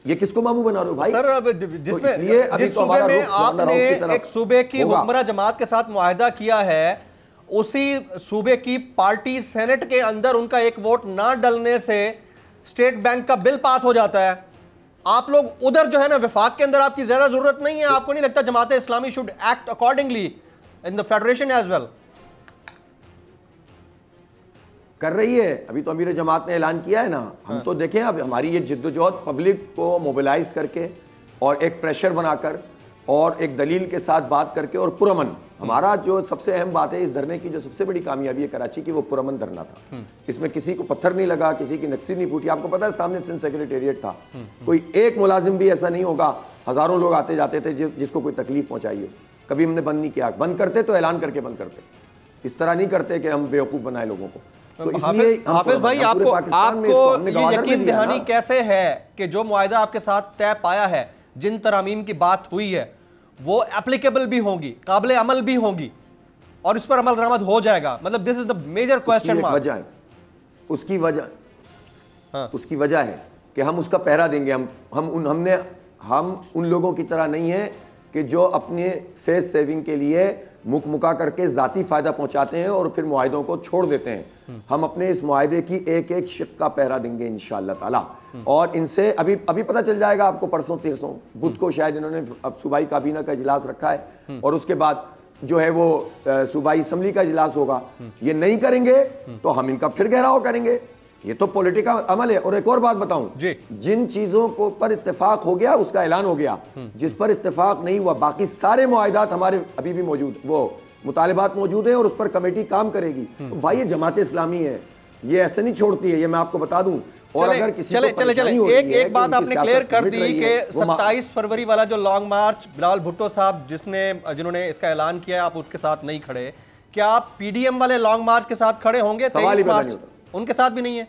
ये किसको मामू बना रहे हो भाई? सर, जिसमें जिस सूबे में आपने एक सूबे की हुक्मरान जमात के साथ मुआहदा किया है, उसी सूबे की पार्टी सेनेट के अंदर उनका एक वोट ना डलने से स्टेट बैंक का बिल पास हो जाता है। आप लोग उधर जो है ना, विफाक के अंदर आपकी ज्यादा जरूरत नहीं है। आपको नहीं लगता Jamaat Islami should act accordingly in the federation as well? कर रही है। अभी तो अमीर जमात ने ऐलान किया है ना, हम तो देखें अब हमारी ये जिद्दोजहद पब्लिक को मोबिलाइज करके और एक प्रेशर बनाकर और एक दलील के साथ बात करके और पुरअमन, हमारा जो सबसे अहम बात है इस धरने की, जो सबसे बड़ी कामयाबी है कराची की, वो पुरअमन धरना था। इसमें किसी को पत्थर नहीं लगा, किसी की नक्सी नहीं फूटी। आपको पता है सामने सिंध सेक्रेटेरिएट था, कोई एक मुलाजिम भी ऐसा नहीं होगा, हजारों लोग आते जाते थे जिसको कोई तकलीफ पहुंचाई हो। कभी हमने बंद नहीं किया। बंद करते तो ऐलान करके बंद करते, इस तरह नहीं करते कि हम बेवकूफ बनाए लोगों को। तो इसलिए हाफिज भाई, आपको ये यकीन दहानी कैसे है कि जो मुआहदा आपके साथ तय पाया है, जिन तरामीम की बात हुई है, वो एप्लीकेबल भी होंगी, काबिल अमल भी होंगी और इस पर अमल दरामद हो जाएगा? मतलब this is the major question mark. वजह है उसकी वजह है कि हम उसका पहरा देंगे। हम उन लोगों की तरह नहीं है कि जो अपने फेस सेविंग के लिए मुका करके जाती फायदा पहुंचाते हैं और फिर मुआहिदों को छोड़ देते हैं। हम अपने इस मुआहिदे की एक एक शिक का पहरा देंगे इंशाअल्लाह ताला। और इनसे अभी पता चल जाएगा आपको, परसों तिरसों बुध को शायद इन्होंने अब सूबाई काबीना का इजलास रखा है और उसके बाद जो है वो सूबाई असम्बली का इजलास होगा। ये नहीं करेंगे तो हम इनका फिर घेराव करेंगे। ये तो पॉलिटिकल अमल है। और एक और बात बताऊं, जिन चीजों को पर इत्तेफाक हो गया उसका ऐलान हो गया, जिस पर इत्तेफाक नहीं हुआ बाकी सारे मुआहिदात हमारे अभी भी मौजूद, वो मुतालिबात मौजूद हैं और उस पर कमेटी काम करेगी। तो भाई ये जमात इस्लामी है, ये ऐसे नहीं छोड़ती है, ये मैं आपको बता दूं। और अगर किसी एक बात आपने क्लियर कर दी कि 27 फरवरी वाला जो लॉन्ग मार्च बिलावल भुट्टो साहब जिन्होंने इसका ऐलान किया, आप उसके साथ नहीं खड़े, क्या आप पीडीएम वाले लॉन्ग मार्च के साथ खड़े होंगे? 23 मार्च उनके साथ भी नहीं है।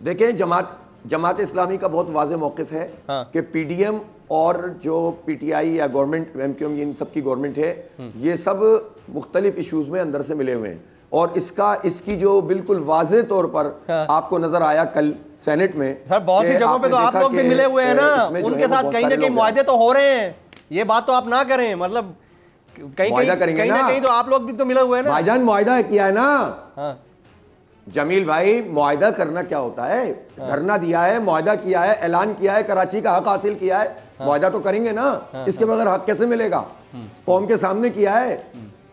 देखें, जमात इस्लामी का बहुत वाज़ेह मौक़िफ़ है कि पीडीएम और जो पीटीआई या गवर्नमेंट एमक्यूएम, इन सब की गवर्नमेंट है, ये सब मुख्तलिफ इशूज़ में अंदर से मिले हुए हैं। और इसकी जो बिल्कुल वाज़ेह तौर पर आपको नजर आया कल सेनेट में, सर बहुत सी जगहों पे तो आप लोग भी मिले हुए हैं ना, उनके साथ कहीं ना कहीं मुआहदे तो हो रहे हैं। ये बात तो आप ना करें, मतलब कहीं ना कहीं तो आप लोग भी तो मिले हुए हैं ना। भाईजान मुआहदा किया है ना जमील भाई, मुआहदा करना क्या होता है? धरना दिया है, मुआहदा किया है, ऐलान किया है, कराची का हक हासिल किया है, मुआहदा तो करेंगे ना। इसके बगैर हक कैसे मिलेगा? कौम के सामने किया है,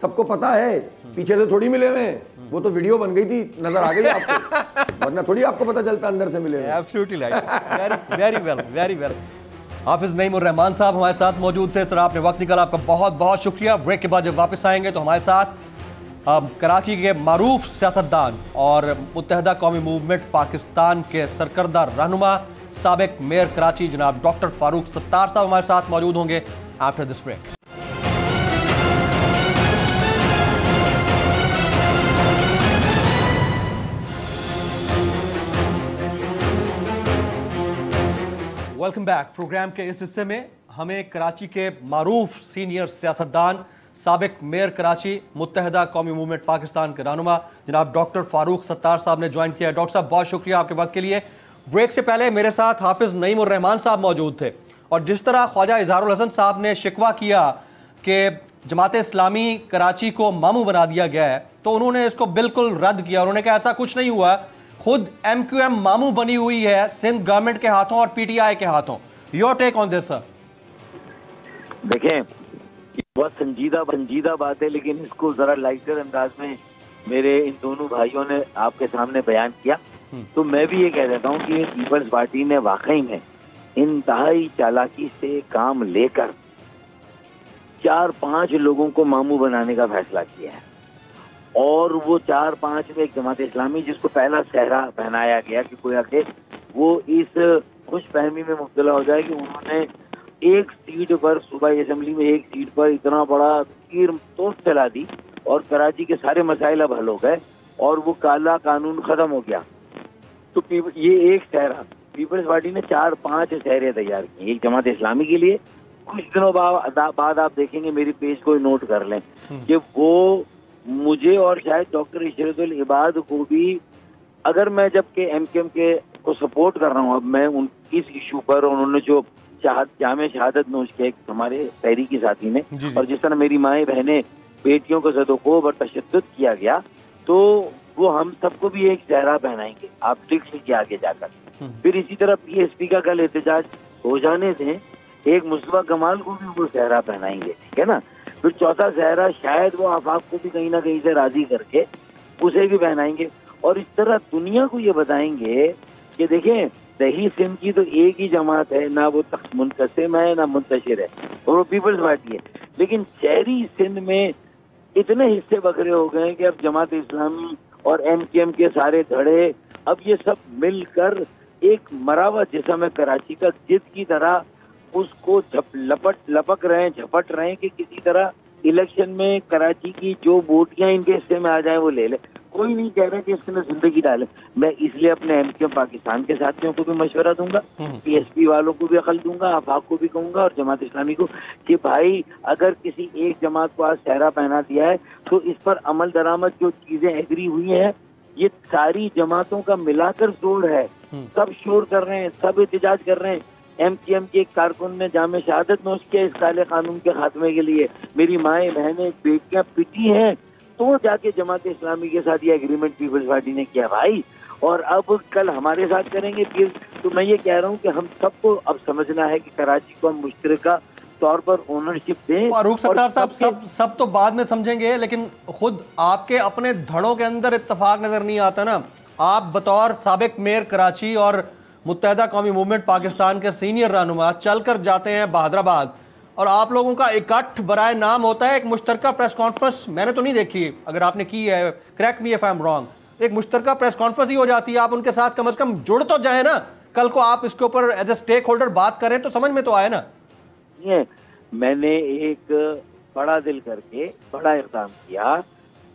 सबको पता है, पीछे से थोड़ी मिले हुए। वो तो वीडियो बन गई थी, नजर आ गई आपको, वरना थोड़ी आपको पता चलता अंदर से मिले हुए। Absolutely right, very well. Hafiz Naeemur Rehman sahab हमारे साथ मौजूद थे। सर आपने वक्त निकाला, आपका बहुत बहुत शुक्रिया। ब्रेक के बाद जब वापस आएंगे तो हमारे साथ कराची के मारूफ सियासतदान और मुत्तहदा कौमी मूवमेंट पाकिस्तान के सरकर्दा रहनुमा साबिक मेयर कराची जनाब डॉक्टर फारूक सत्तार साहब हमारे साथ मौजूद होंगे after this break. Welcome back. Programme के इस हिस्से में हमें कराची के मारूफ सीनियर सियासतदान, साबिक मेयर कराची, मुत्तहदा कौमी मूवमेंट पाकिस्तान के रहनुमा जनाब डॉक्टर फारूक सत्तार साहब ने ज्वाइन किया। डॉक्टर साहब बहुत शुक्रिया आपके वक्त के लिए। ब्रेक से पहले मेरे साथ हाफिज नईमुर रहमान साहब मौजूद थे और जिस तरह ख्वाजा इजहारुल हसन साहब ने शिकवा किया कि जमात इस्लामी कराची को मामू बना दिया गया है, तो उन्होंने इसको बिल्कुल रद्द किया। उन्होंने कहा ऐसा कुछ नहीं हुआ, खुद एमक्यूएम मामू बनी हुई है सिंध गवर्नमेंट के हाथों और पीटीआई के हाथों। Your take on this sir. देखें, बहुत संजीदा बात है, लेकिन इसको जरा लाइटर अंदाज में मेरे इन दोनों भाइयों ने आपके सामने बयान किया। तो मैं भी ये कह देता हूँ कि पीपल्स पार्टी ने वाकई में इंतहाई चालाकी से काम लेकर 4-5 लोगों को मामू बनाने का फैसला किया है। और वो 4-5 में एक जमात इस्लामी जिसको पहला सहरा पहनाया गया कि कोई आके वो इस खुश फहमी में मुब्तला हो जाए कि उन्होंने एक सीट पर, सूबाई असेंबली में एक सीट पर इतना बड़ा तीर तोप चला दी और कराची के सारे मसाइल अब हल हो गए और वो काला कानून खत्म हो गया। तो ये एक सहरा, पीपल्स पार्टी ने 4-5 सहरे तैयार किए, एक जमात इस्लामी के लिए, कुछ दिनों बाद आप देखेंगे, मेरी पेज को नोट कर लें कि वो मुझे और शायद डॉक्टर इशरतुल इबाद को भी, अगर मैं जबकि एमकेएम के को सपोर्ट कर रहा हूँ अब मैं इस इशू पर, उन्होंने जो जामे शहादत नोश किया हमारे तहरीकी साथी ने, और जिस तरह मेरी माएँ बहनें बेटियों को ज़दोकोब और तशद्दुद किया गया, तो वो हम सबको भी एक चेहरा पहनाएंगे, आप लिख लीजिए आगे जाकर। फिर इसी तरह पीएसपी का कल एहतजाज हो जाने से एक मुस्तफा कमाल को भी वो चेहरा पहनाएंगे, ठीक है ना। फिर चौथा चेहरा शायद वो आफाक को भी कहीं ना कहीं से राजी करके उसे भी पहनाएंगे, और इस तरह दुनिया को ये बताएंगे कि देखें दही सिंध की तो एक ही जमात है, ना वो मुनकसिम है ना मुंतशिर है, और वो पीपल्स पार्टी है। लेकिन शहरी सिंध में इतने हिस्से बकरे हो गए कि अब जमात इस्लामी और एमकेएम के सारे धड़े, अब ये सब मिलकर एक मरावा जिस्म है कराची का, जिद की तरह उसको लपक रहे हैं, झपट रहे हैं कि किसी तरह इलेक्शन में कराची की जो वोटियां इनके हिस्से में आ जाए वो ले ले। कोई नहीं कह रहा कि इसके अंदर जिंदगी डाले। मैं इसलिए अपने एमकेएम पाकिस्तान के साथियों को भी मशवरा दूंगा, पीएसपी वालों को भी अकल दूंगा, आफाक को भी कहूंगा और जमात इस्लामी को कि भाई अगर किसी एक जमात को आज चेहरा पहना दिया है तो इस पर अमल दरामद जो चीजें एग्री हुई हैं, ये सारी जमातों का मिलाकर जोड़ है। सब शोर कर रहे हैं, सब एहतजाज कर रहे हैं। एमकेएम के एक कारकुन ने जामे शहादत नोश किया इस काले कानून के खात्मे के लिए, मेरी माएँ बहनें बेटियां पिटी हैं, तो जाके जमात इस्लामी के साथ ये एग्रीमेंट पीपल्स पार्टी ने किया भाई, और अब कल हमारे साथ करेंगे फिर। तो मैं ये कह रहा हूँ कि हम सबको अब समझना है कि कराची को हम मुश्तरका तौर पर ओनरशिप दें। फारूक सत्तार साहब, सब तो बाद में समझेंगे, लेकिन खुद आपके अपने धड़ों के अंदर इत्तेफाक नजर नहीं आता ना। आप बतौर साबिक मेयर कराची और मुत्तहदा कौमी मूवमेंट पाकिस्तान के सीनियर रहनुमा चल कर जाते हैं बहादराबाद, और आप लोगों का इकट्ठ बराए नाम होता है एक मुश्तरका प्रेस कॉन्फ्रेंस। मैंने तो नहीं देखी, अगर आपने की है correct me if I am wrong. एक मुश्तरका प्रेस कॉन्फ्रेंस ही हो जाती है, आप उनके साथ कम से कम जुड़ तो जाए ना। कल को आप इसके ऊपर एज ए स्टेक होल्डर बात करें तो समझ में तो आए ना। ये मैंने एक बड़ा दिल करके बड़ा इक़दाम किया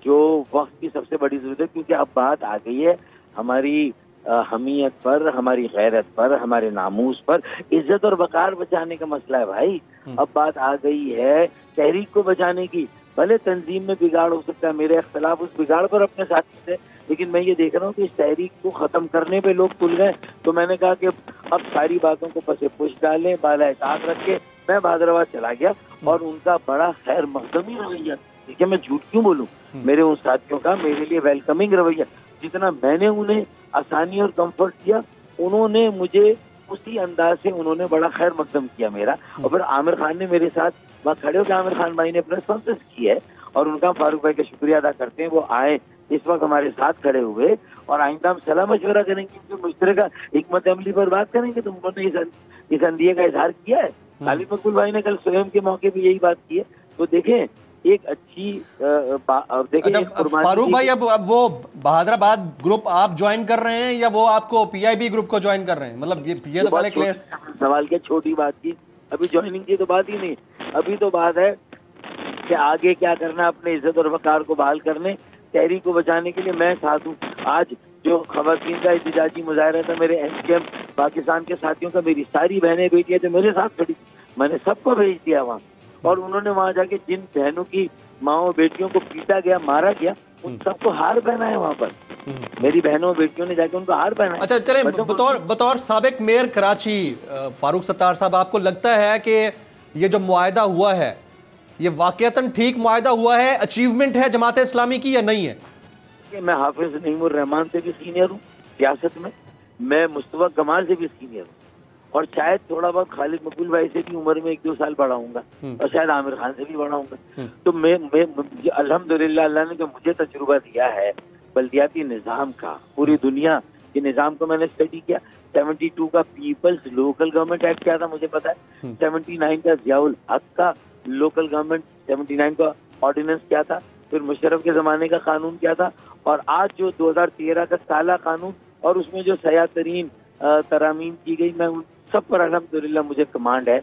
जो वक्त की सबसे बड़ी जरूरत है, क्योंकि अब बात आ गई है हमारी हमीयत पर, हमारी गैरत पर, हमारे नामूस पर, इज्जत और वकार बचाने का मसला है भाई। अब बात आ गई है तहरीक को बचाने की। भले तंजीम में बिगाड़ हो सकता है, मेरे इख्तलाफ उस बिगाड़ पर अपने साथी से, लेकिन मैं ये देख रहा हूँ कि इस तहरीक को खत्म करने पे लोग तुल गए। तो मैंने कहा कि अब सारी बातों को पसे पुश डालें, बाला ताक रख के मैं बहादराबाद चला गया, और उनका बड़ा खैर मकदमी रवैया, ठीक है, मैं झूठ क्यों बोलूँ, मेरे उन साथियों का मेरे लिए वेलकमिंग रवैया, जितना मैंने उन्हें आसानी और कंफर्ट दिया उन्होंने मुझे उसी अंदाज से उन्होंने बड़ा खैर मकदम किया मेरा। और फिर आमिर खान ने मेरे साथ वहाँ खड़े होकर आमिर खान भाई ने प्रेस कॉन्फ्रेंस की है, और उनका फारूक भाई का शुक्रिया अदा करते हैं, वो आए इस वक्त हमारे साथ खड़े हुए, और आइंदा हम सलाह मशवरा करेंगे, जो मुश्तरका हिकमत अमली पर बात करेंगे। तो उन्होंने इस अंदिये का इजहार किया है। खालिद मकबूल भाई ने कल स्वयं के मौके पर यही बात की है। तो देखें एक अच्छी फारूक भाई, अब वो बहादराबाद ग्रुप आप ज्वाइन कर रहे हैं या वो आपको पीआईबी ग्रुप को ज्वाइन कर रहे हैं? मतलब ये तो पहले क्लियर सवाल क्या, छोटी बात की, अभी ज्वाइनिंग की तो बात ही नहीं, अभी तो बात है कि आगे क्या करना, अपने इज्जत और वकार को बहाल करने, तहरीक को बचाने के लिए मैं साथ हूँ। आज जो खवातीन का एहतजाजी मुजाहरा था मेरे एमकेएम पाकिस्तान के साथियों का, मेरी सारी बहनें बेटियां जो मेरे साथ खड़ी, मैंने सबको भेज दिया वहाँ, और उन्होंने वहां जाके जिन बहनों की माओ बेटियों को पीटा गया, मारा गया, उन सबको हार पहना है वहाँ पर। मेरी बहनों बेटियों ने जाके उनको हार पहना है। अच्छा चले, बतौर साबिक मेयर कराची फारूक सत्तार साहब, आपको लगता है कि ये जो मुआहदा हुआ है ये वाकईतन ठीक मुआहदा हुआ है, अचीवमेंट है जमात इस्लामी की या नहीं है? मैं हाफिज नईमुर रहमान से भी सीनियर हूँ सियासत में, मैं मुस्तफा कमाल से भी सीनियर हूँ, और शायद थोड़ा बहुत खालिद मकबूल भाई से भी उम्र में 1-2 साल बड़ा हूँगा, और शायद आमिर खान से भी बड़ा हूँगा। तो मैं अल्हम्दुलिल्लाह अल्लाह ने जो मुझे तजुर्बा दिया है बल्दियाती निज़ाम का, पूरी दुनिया के निज़ाम को मैंने स्टडी किया। 72 का पीपल्स लोकल गवर्नमेंट एक्ट क्या था मुझे पता है, 79 का ज़ियाउल हक का लोकल गवर्नमेंट 79 का ऑर्डिनेंस क्या था, फिर मुशर्रफ के ज़माने का कानून क्या था, और आज जो 2013 का काला कानून, और उसमें जो सयाह तरीन तरामीम की गई, मैं उन सब पर अल्हम्दुलिल्लाह मुझे कमांड है।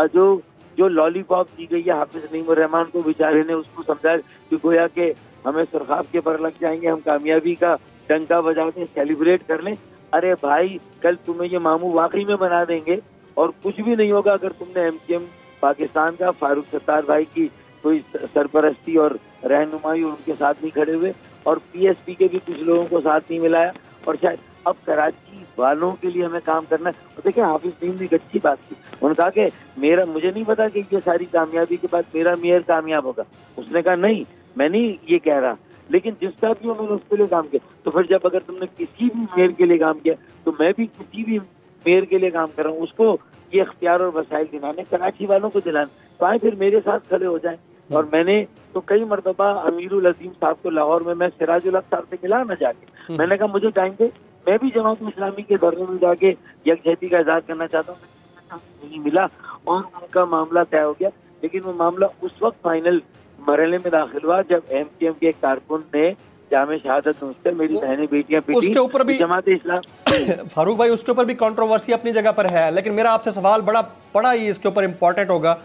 जो लॉलीपॉप दी गई है हाफिज नईमुर रहमान को, बेचारे ने उसको समझा कि गोया के हमें सुरखाब के पर लग जाएंगे, हम कामयाबी का डंका बजा के सेलिब्रेट कर लें। अरे भाई, कल तुम्हें ये मामू वाकई में बना देंगे, और कुछ भी नहीं होगा अगर तुमने एमकेएम पाकिस्तान का फारूक सत्तार भाई की कोई सरपरस्ती और रहनुमाई उनके साथ नहीं खड़े हुए, और पीएसपी के भी कुछ लोगों को साथ नहीं मिलाया, और शायद अब कराची वालों के लिए हमें काम करना है। और देखिए हाफिज सईद ने एक अच्छी बात की, उन्होंने कहा कि मुझे नहीं पता कि ये सारी कामयाबी के बाद मेरा मेयर कामयाब होगा। उसने कहा नहीं, मैं नहीं ये कह रहा, लेकिन जिसका भी मैंने उसके लिए काम किया। तो फिर जब अगर तुमने किसी भी मेयर के लिए काम किया तो मैं भी किसी भी मेयर के लिए काम कर रहा हूँ, उसको ये इख्तियार और वसाइल दिलाने, कराची वालों को दिलाने, तो आए फिर मेरे साथ खड़े हो जाए। और मैंने तो कई मरतबा अमीरुल अजीम साहब को लाहौर में मैं सिराजुल हक साहब से मिला न जाके, मैंने कहा मुझे टाइम दे, मैं भी जमात इस्लामी के दौरे में जाके यकजहती का इजहार करना चाहता हूँ। नहीं मिला और उनका मामला तय हो गया, लेकिन वो मामला उस वक्त फाइनल मरहले में दाखिल हुआ जब एमकेएम के एक कारकुन ने जामे शहादत नोचकर मेरी बहनें बेटियां पीटी। उसके ऊपर भी जमात इस्लाम फारूक भाई, उसके ऊपर भी कंट्रोवर्सी अपनी जगह पर है, लेकिन मेरा आपसे सवाल बड़ा ही इसके ऊपर इंपॉर्टेंट होगा,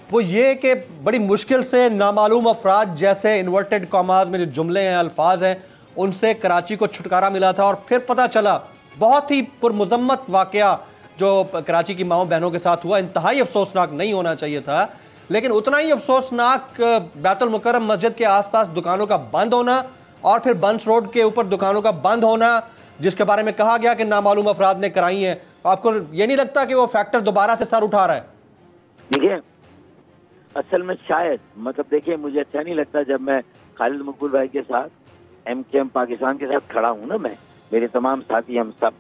वो ये कि बड़ी मुश्किल से नामालूम अफराद जैसे इन्वर्टेड कॉमास में जो जुमले हैं, अल्फाज हैं, उनसे कराची को छुटकारा मिला था। और फिर पता चला बहुत ही पुरमुज़म्मत वाकया जो कराची की माओ बहनों के साथ हुआ, इंतहाई अफसोसनाक नहीं होना चाहिए था, लेकिन उतना ही अफसोसनाक बैतुल मुकर्रम मस्जिद के आसपास दुकानों का बंद होना और फिर बंस रोड के ऊपर दुकानों का बंद होना, जिसके बारे में कहा गया कि नामालूम अफराद ने कराई है। आपको ये नहीं लगता कि वो फैक्टर दोबारा से सर उठा रहा है? देखिए असल में शायद मतलब देखिए मुझे अच्छा नहीं लगता जब मैं खालिद मकबूल भाई के साथ एमकेएम पाकिस्तान के साथ खड़ा हूँ ना, मैं मेरे तमाम साथी हम सब,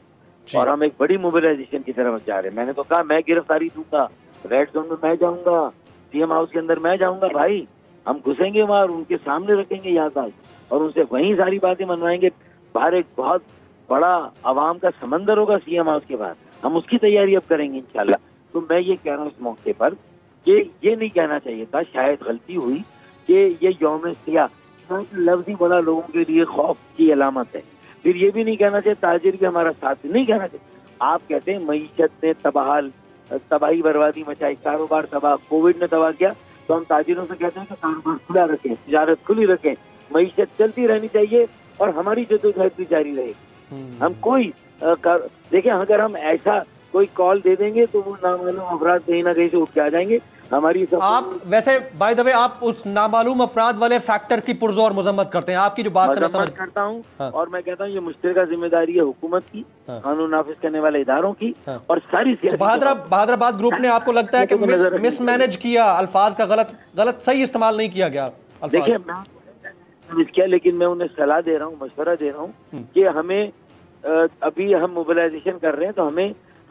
और हम एक बड़ी मोबिलाइजेशन की तरफ जा रहे हैं। मैंने तो कहा मैं गिरफ्तारी दूंगा, रेड जोन में मैं जाऊंगा, सीएम हाउस के अंदर मैं जाऊंगा, भाई हम घुसेंगे वहां और उनके सामने रखेंगे यादाश और उनसे वहीं सारी बातें मनवाएंगे। बाहर एक बहुत बड़ा आवाम का समंदर होगा सीएम हाउस के बाहर, हम उसकी तैयारी अब करेंगे इंशाल्लाह। तो मैं ये कह रहा हूँ इस मौके पर कि ये नहीं कहना चाहिए था, शायद गलती हुई कि ये यौम सिया लफ्ज ही बड़ा लोगों के लिए खौफ की अलामत है। फिर ये भी नहीं कहना चाहिए ताजिर भी हमारा साथ नहीं कहना चाहिए। आप कहते हैं मईशत ने तबाही बर्बादी मचाई, कारोबार तबाह, कोविड ने तबाह किया, तो हम ताजिरों से कहते हैं कि कारोबार खुला रखें, तिजारत खुली रखें, मईशत चलती रहनी चाहिए और हमारी जद्दोजहद भी जारी रहे। हम कोई देखिए अगर हम ऐसा कोई कॉल दे देंगे तो वो नामालूम अफराद कहीं ना कहीं से उठ के आ जाएंगे। हमारी आप वैसे बाय द वे आप उस नामालूम अफराद वाले फैक्टर की पुरजोर मजम्मत करते हैं, आपकी जो बात मैं समझ करता हूँ। हाँ। और मैं कहता हूँ ये मुश्तरका जिम्मेदारी है हुकूमत की, हाँ। कानून नाफिज करने वाले इदारों की, हाँ। और सारी बहादराबाद ग्रुप ने आपको लगता है कि मिसमैनेज किया, अल्फाज का गलत सही इस्तेमाल नहीं किया गया? देखिए मैं किया, लेकिन मैं उन्हें सलाह दे रहा हूँ, मशवरा दे रहा हूँ कि हमें अभी हम मोबिलाइजेशन कर रहे हैं तो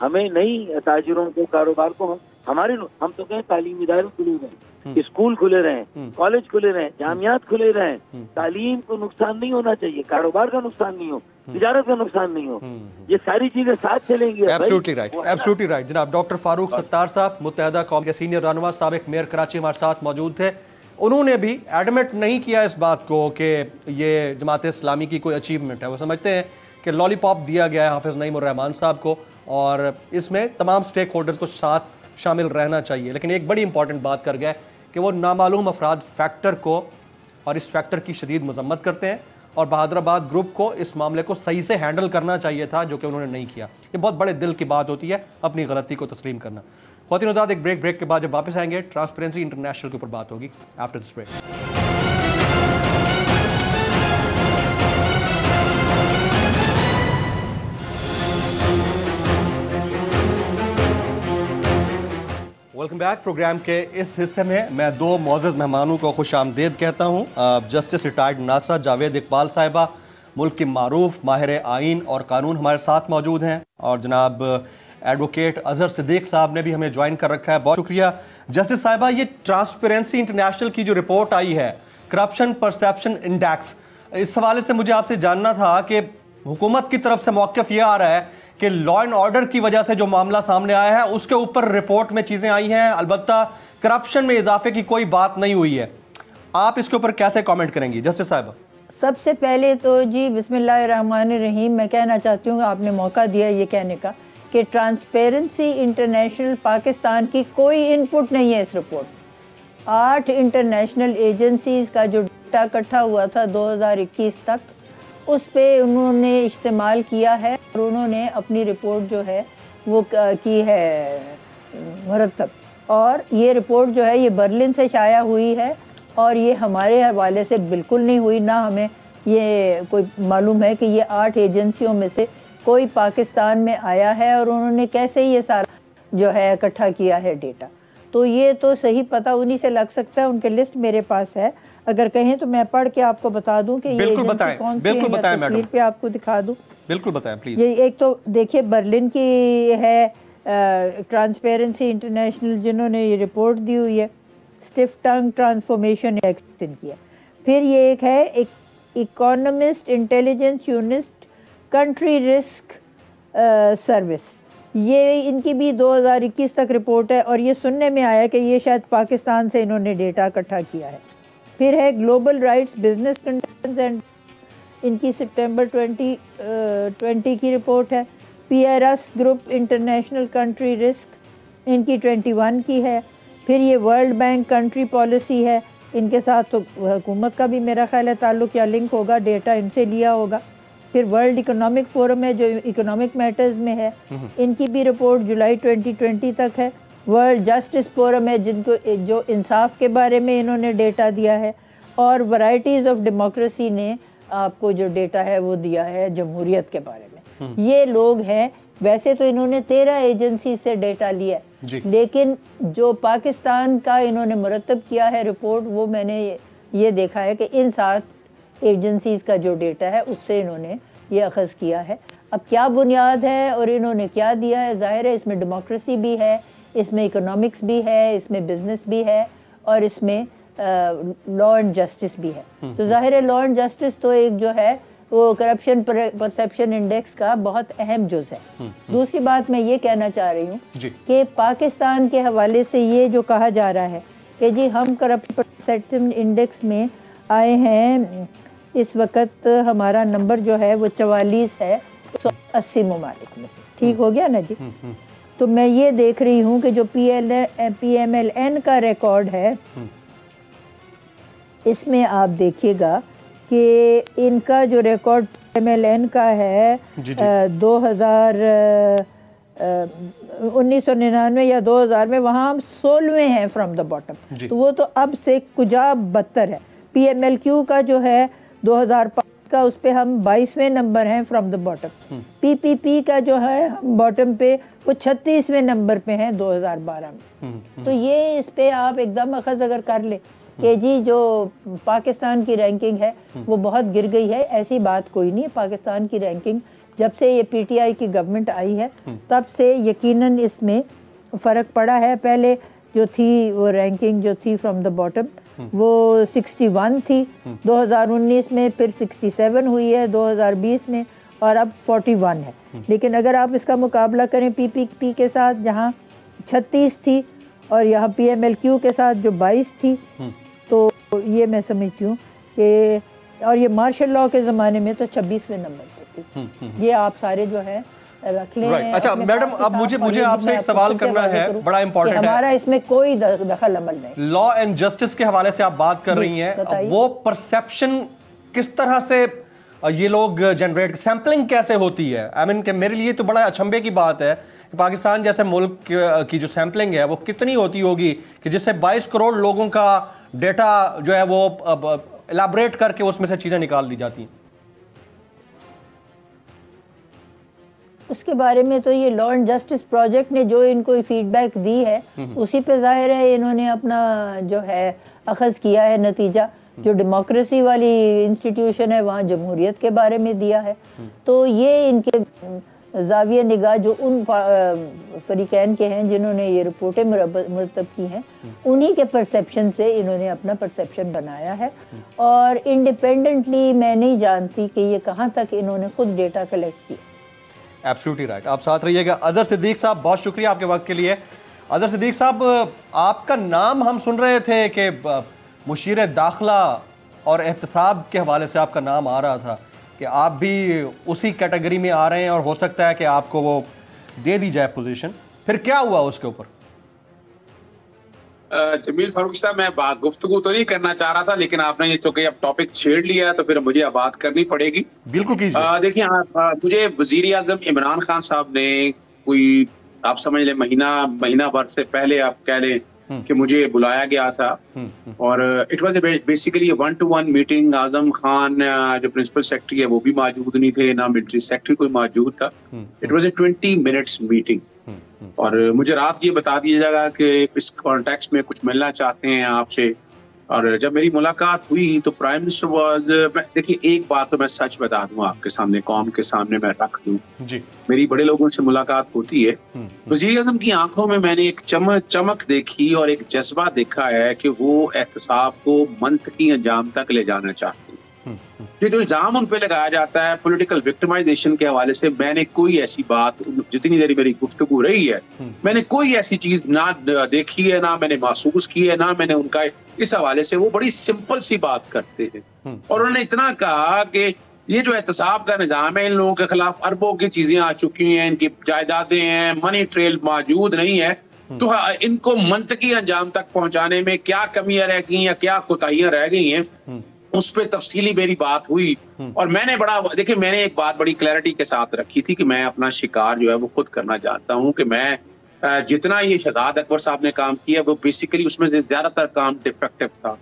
हमें नहीं ताजिरों को, कारोबार को, हम तो कहें तालीमी इदारे खुले रहें, स्कूल खुले रहें, कॉलेज खुले रहें, जामियात खुले रहें, तालीम को नुकसान नहीं होना चाहिए, कारोबार का नुकसान नहीं हो, तिजारत का नुकसान नहीं हो, ये सारी चीजें साथ चलेंगी। Absolutely right, absolutely right. जनाब डॉक्टर फारूक सत्तार साहब, मुत्तहदा कौम के सीनियर रहनुमा, साबिक मेयर कराची, हमारे साथ मौजूद थे। उन्होंने भी एडमिट नहीं किया इस बात को कि ये जमात इस्लामी की कोई अचीवमेंट है। वो समझते हैं कि लॉलीपॉप दिया गया है हाफिज नईम उर रहमान साहब को और इसमें तमाम स्टेक होल्डर्स को साथ शामिल रहना चाहिए। लेकिन एक बड़ी इंपॉर्टेंट बात कर गए कि वो नामालूम अफराद फैक्टर को और इस फैक्टर की शदीद मजम्मत करते हैं और बहादराबाद ग्रुप को इस मामले को सही से हैंडल करना चाहिए था, जो कि उन्होंने नहीं किया। ये बहुत बड़े दिल की बात होती है, अपनी गलती को तस्लीम करना। ख्वातीन और हज़रात, एक ब्रेक के बाद जब वापस आएंगे ट्रांसपेरेंसी इंटरनेशनल के ऊपर बात होगी after this break. Welcome back. Programme के इस हिस्से में मैं दो मौजूद मेहमानों को खुश आमदेद कहता हूँ। जस्टिस रिटायर्ड नासरा जावेद इकबाल साहिबा, मुल्क की मारूफ माहिर आइन और कानून, हमारे साथ मौजूद हैं, और जनाब एडवोकेट अजहर सिद्दीक साहब ने भी हमें ज्वाइन कर रखा है। बहुत शुक्रिया जस्टिस साहिबा। ये ट्रांसपेरेंसी इंटरनेशनल की जो रिपोर्ट आई है, करप्शन परसेप्शन इंडेक्स, इस हवाले से मुझे आपसे जानना था कि हुकूमत की तरफ से मौक़िफ़ ये आ रहा है कि लॉ एंड ऑर्डर की वजह से जो मामला सामने आया है उसके ऊपर रिपोर्ट में चीज़ें आई हैं, अलबत्ता करप्शन में इजाफे की कोई बात नहीं हुई है। आप इसके ऊपर कैसे कमेंट करेंगी जस्टिस साहिबा? सबसे पहले तो जी बिस्मिल्लाहिर्रहमानिर्रहीम, मैं कहना चाहती हूँ आपने मौका दिया ये कहने का कि ट्रांसपेरेंसी इंटरनेशनल पाकिस्तान की कोई इनपुट नहीं है इस रिपोर्ट। 8 इंटरनेशनल एजेंसीज़ का जो डाटा इकट्ठा हुआ था 2021 तक, उस पे उन्होंने इस्तेमाल किया है और उन्होंने अपनी रिपोर्ट जो है वो की है मुरतब। और ये रिपोर्ट जो है ये बर्लिन से शाया हुई है और ये हमारे हवाले से बिल्कुल नहीं हुई, ना हमें ये कोई मालूम है कि ये 8 एजेंसियों में से कोई पाकिस्तान में आया है और उन्होंने कैसे ये सारा जो है इकट्ठा किया है डेटा। तो ये तो सही पता उन्हीं से लग सकता है, उनके लिस्ट मेरे पास है, अगर कहें तो मैं पढ़ के आपको बता दूं कि ये एजेंसी कौन सी है, तस्वीर पे आपको दिखा दूं। बिल्कुल बताएं प्लीज। ये एक तो देखिए बर्लिन की है ट्रांसपेरेंसी इंटरनेशनल, जिन्होंने ये रिपोर्ट दी हुई है, स्टिफ टंग ट्रांसफॉर्मेशन एक्शन किया। फिर ये एक है economist intelligence unit country risk service, ये इनकी भी 2021 तक रिपोर्ट है और ये सुनने में आया कि ये शायद पाकिस्तान से इन्होंने डेटा इकट्ठा किया है। फिर है global rights business conditions and, इनकी सितंबर 2020 की रिपोर्ट है। PRS group international country risk, इनकी 21 की है। फिर ये वर्ल्ड बैंक कंट्री पॉलिसी है, इनके साथ तो हुकूमत का भी मेरा ख्याल है ताल्लुक़ या लिंक होगा, डेटा इनसे लिया होगा। फिर वर्ल्ड इकोनॉमिक फोरम है जो इकोनॉमिक मैटर्स में है, इनकी भी रिपोर्ट जुलाई 2020 तक है। वर्ल्ड जस्टिस फोरम है जिनको जो इंसाफ के बारे में इन्होंने डेटा दिया है। और वैरायटीज़ ऑफ डेमोक्रेसी ने आपको जो डेटा है वो दिया है जमहूरियत के बारे में। ये लोग हैं, वैसे तो इन्होंने 13 एजेंसी से डेटा लिया है, लेकिन जो पाकिस्तान का इन्होंने मुरतब किया है रिपोर्ट, वो मैंने ये देखा है कि इन 7 एजेंसीज़ का जो डेटा है उससे इन्होंने ये अखज़ किया है। अब क्या बुनियाद है और इन्होंने क्या दिया है, ज़ाहिर है इसमें डेमोक्रेसी भी है, इसमें इकोनॉमिक्स भी है, इसमें बिजनेस भी है और इसमें लॉ एंड जस्टिस भी है। तो ज़ाहिर है लॉ एंड जस्टिस तो एक जो है वो करप्शन परसेप्शन इंडेक्स का बहुत अहम जुज़ है। दूसरी बात मैं ये कहना चाह रही हूँ कि पाकिस्तान के हवाले से ये जो कहा जा रहा है कि जी हम करप्शन परसेप्शन इंडेक्स में आए हैं, इस वक्त हमारा नंबर जो है वो 44 है 180 ममालिक में से, ठीक हो गया ना जी। तो मैं ये देख रही हूँ कि जो PMLN का रिकॉर्ड है, इसमें आप देखिएगा कि इनका जो रिकॉर्ड PMLN का है 1999 या 2000 में, वहाँ हम 16वें हैं फ्रॉम द बॉटम, तो वो तो अब से कुजा बदतर है। PMLQ का जो है 2005 का, उस पे हम 22वें नंबर हैं फ्रॉम द बॉटम। PPP का जो है हम बॉटम पे वो 36वें नंबर पे हैं 2012 में। तो ये इस पे आप एकदम अखज़ अगर कर ले कि जी जो पाकिस्तान की रैंकिंग है वो बहुत गिर गई है, ऐसी बात कोई नहीं है। पाकिस्तान की रैंकिंग जब से ये PTI की गवर्नमेंट आई है तब से यकीनन इसमें फ़र्क पड़ा है। पहले जो थी वो रैंकिंग जो थी फ्रॉम द बॉटम वो 61 थी 2019 में, फिर 67 हुई है 2020 में और अब 41 है। लेकिन अगर आप इसका मुकाबला करें PPP के साथ जहाँ 36 थी और यहाँ PMLQ के साथ जो 22 थी, तो ये मैं समझती हूँ कि, और ये मार्शल लॉ के ज़माने में तो 26वें नंबर पे थी। ये आप सारे जो है रख लें। अच्छा मैडम, अब मुझे आपसे एक सवाल करना है, बड़ा इंपॉर्टेंट है। हमारा इसमें कोई दखल अमल नहीं। लॉ एंड जस्टिस के हवाले से आप बात कर रही हैं, वो परसेप्शन किस तरह से ये लोग जनरेट, सैम्पलिंग कैसे होती है? आई मीन कि मेरे लिए तो बड़ा अचंभे की बात है कि पाकिस्तान जैसे मुल्क की जो सैम्पलिंग है वो कितनी होती होगी कि जिससे 22 करोड़ लोगों का डेटा जो है वो एलाबरेट करके उसमें से चीजें निकाल ली जाती हैं। उसके बारे में तो ये लॉ एंड जस्टिस प्रोजेक्ट ने जो इनको फीडबैक दी है उसी पे जाहिर है इन्होंने अपना जो है अखज़ किया है नतीजा। जो डेमोक्रेसी वाली इंस्टीट्यूशन है वहाँ जमहूरियत के बारे में दिया है। तो ये इनके ज़ाविया निगाह जो उन फरीकैन के हैं जिन्होंने ये रिपोर्टें मुरतब की हैं, उन्हीं के परसेप्शन से इन्होंने अपना परसेप्शन बनाया है। और इंडिपेंडेंटली मैं नहीं जानती कि ये कहाँ तक इन्होंने खुद डेटा कलेक्ट किया। एब्सोल्युटली राइट, आप साथ रहिएगा। अजहर सिद्दीक साहब, बहुत शुक्रिया आपके वक्त के लिए। अजहर सिद्दीक साहब, आपका नाम हम सुन रहे थे कि मुशीर दाखिला और एहतसाब के हवाले से आपका नाम आ रहा था कि आप भी उसी कैटेगरी में आ रहे हैं और हो सकता है कि आपको वो दे दी जाए पोजीशन, फिर क्या हुआ उसके ऊपर? जमील फारूकी साहब, मैं गुफ्तगू तो नहीं करना चाह रहा था, लेकिन आपने ये चूंकि अब टॉपिक छेड़ लिया है तो फिर मुझे अब बात करनी पड़ेगी। बिल्कुल कीजिए। देखिए, मुझे वजीर आजम इमरान खान साहब ने कोई आप समझ लें महीना भर से पहले आप कह लें कि मुझे बुलाया गया था और it was basically 1-to-1 meeting. Azam Khan जो प्रिंसिपल सेक्रेटरी है वो भी मौजूद नहीं थे, ना मिलिट्री सेक्रेटरी कोई मौजूद था। It was a 20 minutes meeting और मुझे रात ये बता दिया जाएगा कि इस कॉन्टेक्स्ट में कुछ मिलना चाहते हैं आपसे। और जब मेरी मुलाकात हुई तो प्राइम मिनिस्टर वाज, देखिए एक बात तो मैं सच बता दूं आपके सामने, कौम के सामने मैं रख दूं जी, मेरी बड़े लोगों से मुलाकात होती है, वज़ीर आज़म की आंखों में मैंने एक चमक देखी और एक जज्बा देखा है कि वो एहतसाब को मंतकी अंजाम तक ले जाना चाहते हैं। ये जो इल्जाम उन पे लगाया जाता है पॉलिटिकल विक्टिमाइजेशन के हवाले से, मैंने कोई ऐसी बात, जितनी देरी मेरी गुफ्तगू रही है, मैंने कोई ऐसी चीज ना देखी है, ना मैंने महसूस की है, ना मैंने उनका इस हवाले से। वो बड़ी सिंपल सी बात करते हैं और उन्होंने इतना कहा कि ये जो एहतसाब का निजाम है, इन लोगों के खिलाफ अरबों की चीजें आ चुकी हैं, इनकी जायदादें हैं, मनी ट्रेल मौजूद नहीं है, तो इनको मंतकी अंजाम तक पहुंचाने में क्या कमियां रह गई या क्या कोताहियां रह गई हैं, उस पर तफसीली मेरी बात हुई। और मैंने देखिए मैंने एक बात बड़ी क्लैरिटी के साथ रखी थी कि मैं अपना शिकार जो है वो खुद करना चाहता हूं, कि मैं जितना ये शहजाद अकबर साहब ने काम किया वो बेसिकली उसमें से ज्यादातर काम डिफेक्टिव था।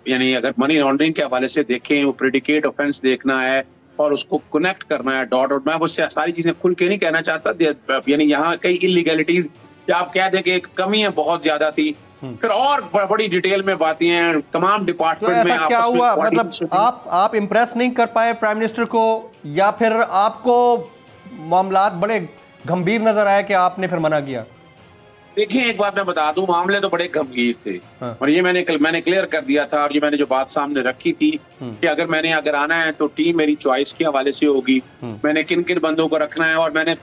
यानी अगर मनी लॉन्ड्रिंग के हवाले से देखें, वो प्रेडिकेट ऑफेंस देखना है और उसको कनेक्ट करना है डॉट। मैं वो सारी चीजें खुल के नहीं कहना चाहता, यानी यहाँ कई इलीगैलिटीज या आप कह दें कि कमियां बहुत ज्यादा थी, फिर और बड़ी डिटेल में बातें हैं तमाम डिपार्टमेंट में। क्या हुआ, मतलब आप इम्प्रेस नहीं कर पाए प्राइम मिनिस्टर को, या फिर आपको मामलात बड़े गंभीर नजर आए कि आपने फिर मना किया? देखिए एक बात मैं बता दूं, मामले तो बड़े गंभीर थे और ये मैंने क्लियर कर दिया था और ये मैंने जो बात सामने रखी थी कि अगर आना है तो टीम मेरी चॉइस के हवाले से होगी, मैंने किन किन बंदों को रखना है। और मैंने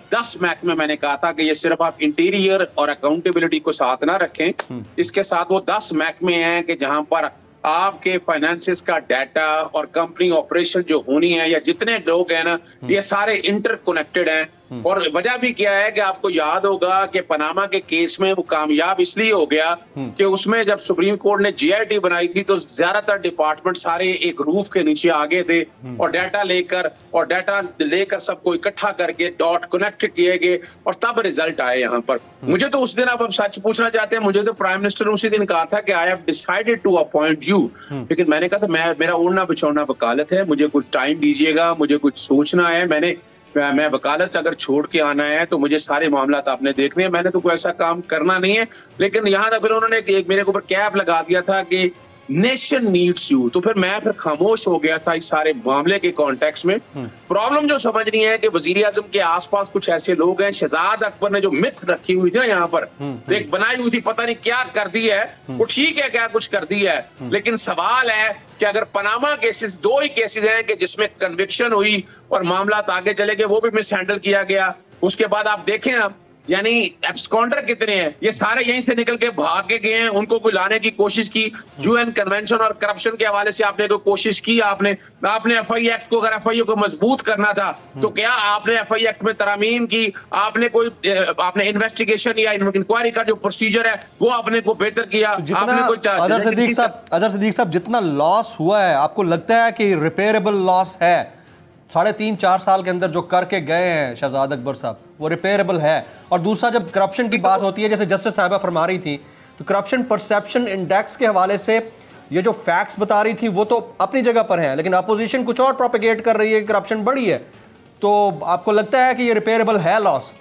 10 महकमे मैंने कहा था कि ये सिर्फ आप इंटीरियर और अकाउंटेबिलिटी को साथ ना रखें, इसके साथ वो 10 महकमे हैं कि जहां पर आपके फाइनेंसेस का डाटा और कंपनी ऑपरेशन जो होनी है, या जितने लोग हैं ना, ये सारे इंटरकनेक्टेड हैं। और वजह भी क्या है कि आपको याद होगा कि पनामा के केस में वो कामयाब इसलिए हो गया कि उसमें जब सुप्रीम कोर्ट ने जीआईटी बनाई थी तो ज्यादातर डिपार्टमेंट सारे एक रूफ के नीचे आ गए थे और डाटा लेकर सबको इकट्ठा करके डॉट कनेक्ट किए गए और तब रिजल्ट आए यहाँ पर। मुझे तो उस दिन, आप सच पूछना चाहते हैं, मुझे तो प्राइम मिनिस्टर ने उसी दिन कहा था कि I have decided to appoint you, लेकिन मैंने कहा था मेरा उड़ना बिछौना वकालत है, मुझे कुछ टाइम दीजिएगा, मुझे कुछ सोचना है, मैं वकालत अगर छोड़ के आना है तो मुझे सारे मामला आपने देखने हैं, मैंने तो कोई ऐसा काम करना नहीं है। लेकिन यहाँ तक फिर उन्होंने एक मेरे ऊपर कैप लगा दिया था कि नेशन नीड्स यू, तो फिर खामोश हो गया था इस सारे मामले के कॉन्टेक्स्ट में। प्रॉब्लम जो समझनी है कि वजीर आजम के आसपास कुछ ऐसे लोग हैं, शहजाद अकबर ने जो मिथ रखी हुई थी ना यहाँ पर, एक बनाई हुई थी, पता नहीं क्या कर दी है, वो ठीक है क्या कुछ कर दी है, लेकिन सवाल है कि अगर पनामा केसेस, 2 ही केसेस हैं कि जिसमें कन्विक्शन हुई और मामला आगे चले गए, वो भी मिस हैंडल किया गया। उसके बाद आप देखें ना, यानी एब्सकॉन्डर कितने हैं, ये सारे यहीं से निकल के भाग के गए हैं, उनको कोई लाने की कोशिश की। यूएन कन्वेंशन और करप्शन के हवाले से आपने कोई कोशिश की, आपने एफआई एक्ट को, अगर एफआई को मजबूत करना था तो क्या आपने एफआई एक्ट में तरमीम की, आपने इन्वेस्टिगेशन या इंक्वायरी का जो प्रोसीजर है वो आपने को बेहतर किया। अजहर सिद्दीक साहब, जितना लॉस हुआ है, आपको लगता है कि रिपेयरेबल लॉस है? 3.5-4 साल के अंदर जो करके गए हैं शहजाद अकबर साहब, वो रिपेयरेबल है? और दूसरा, जब करप्शन की बात होती है, जैसे जस्टिस साहिबा फरमा रही थी, तो करप्शन परसेप्शन इंडेक्स के हवाले से ये जो फैक्ट्स बता रही थी वो तो अपनी जगह पर हैं, लेकिन अपोजिशन कुछ और प्रोपेगेट कर रही है, करप्शन बढ़ी है। तो आपको लगता है कि ये रिपेयरेबल है लॉस?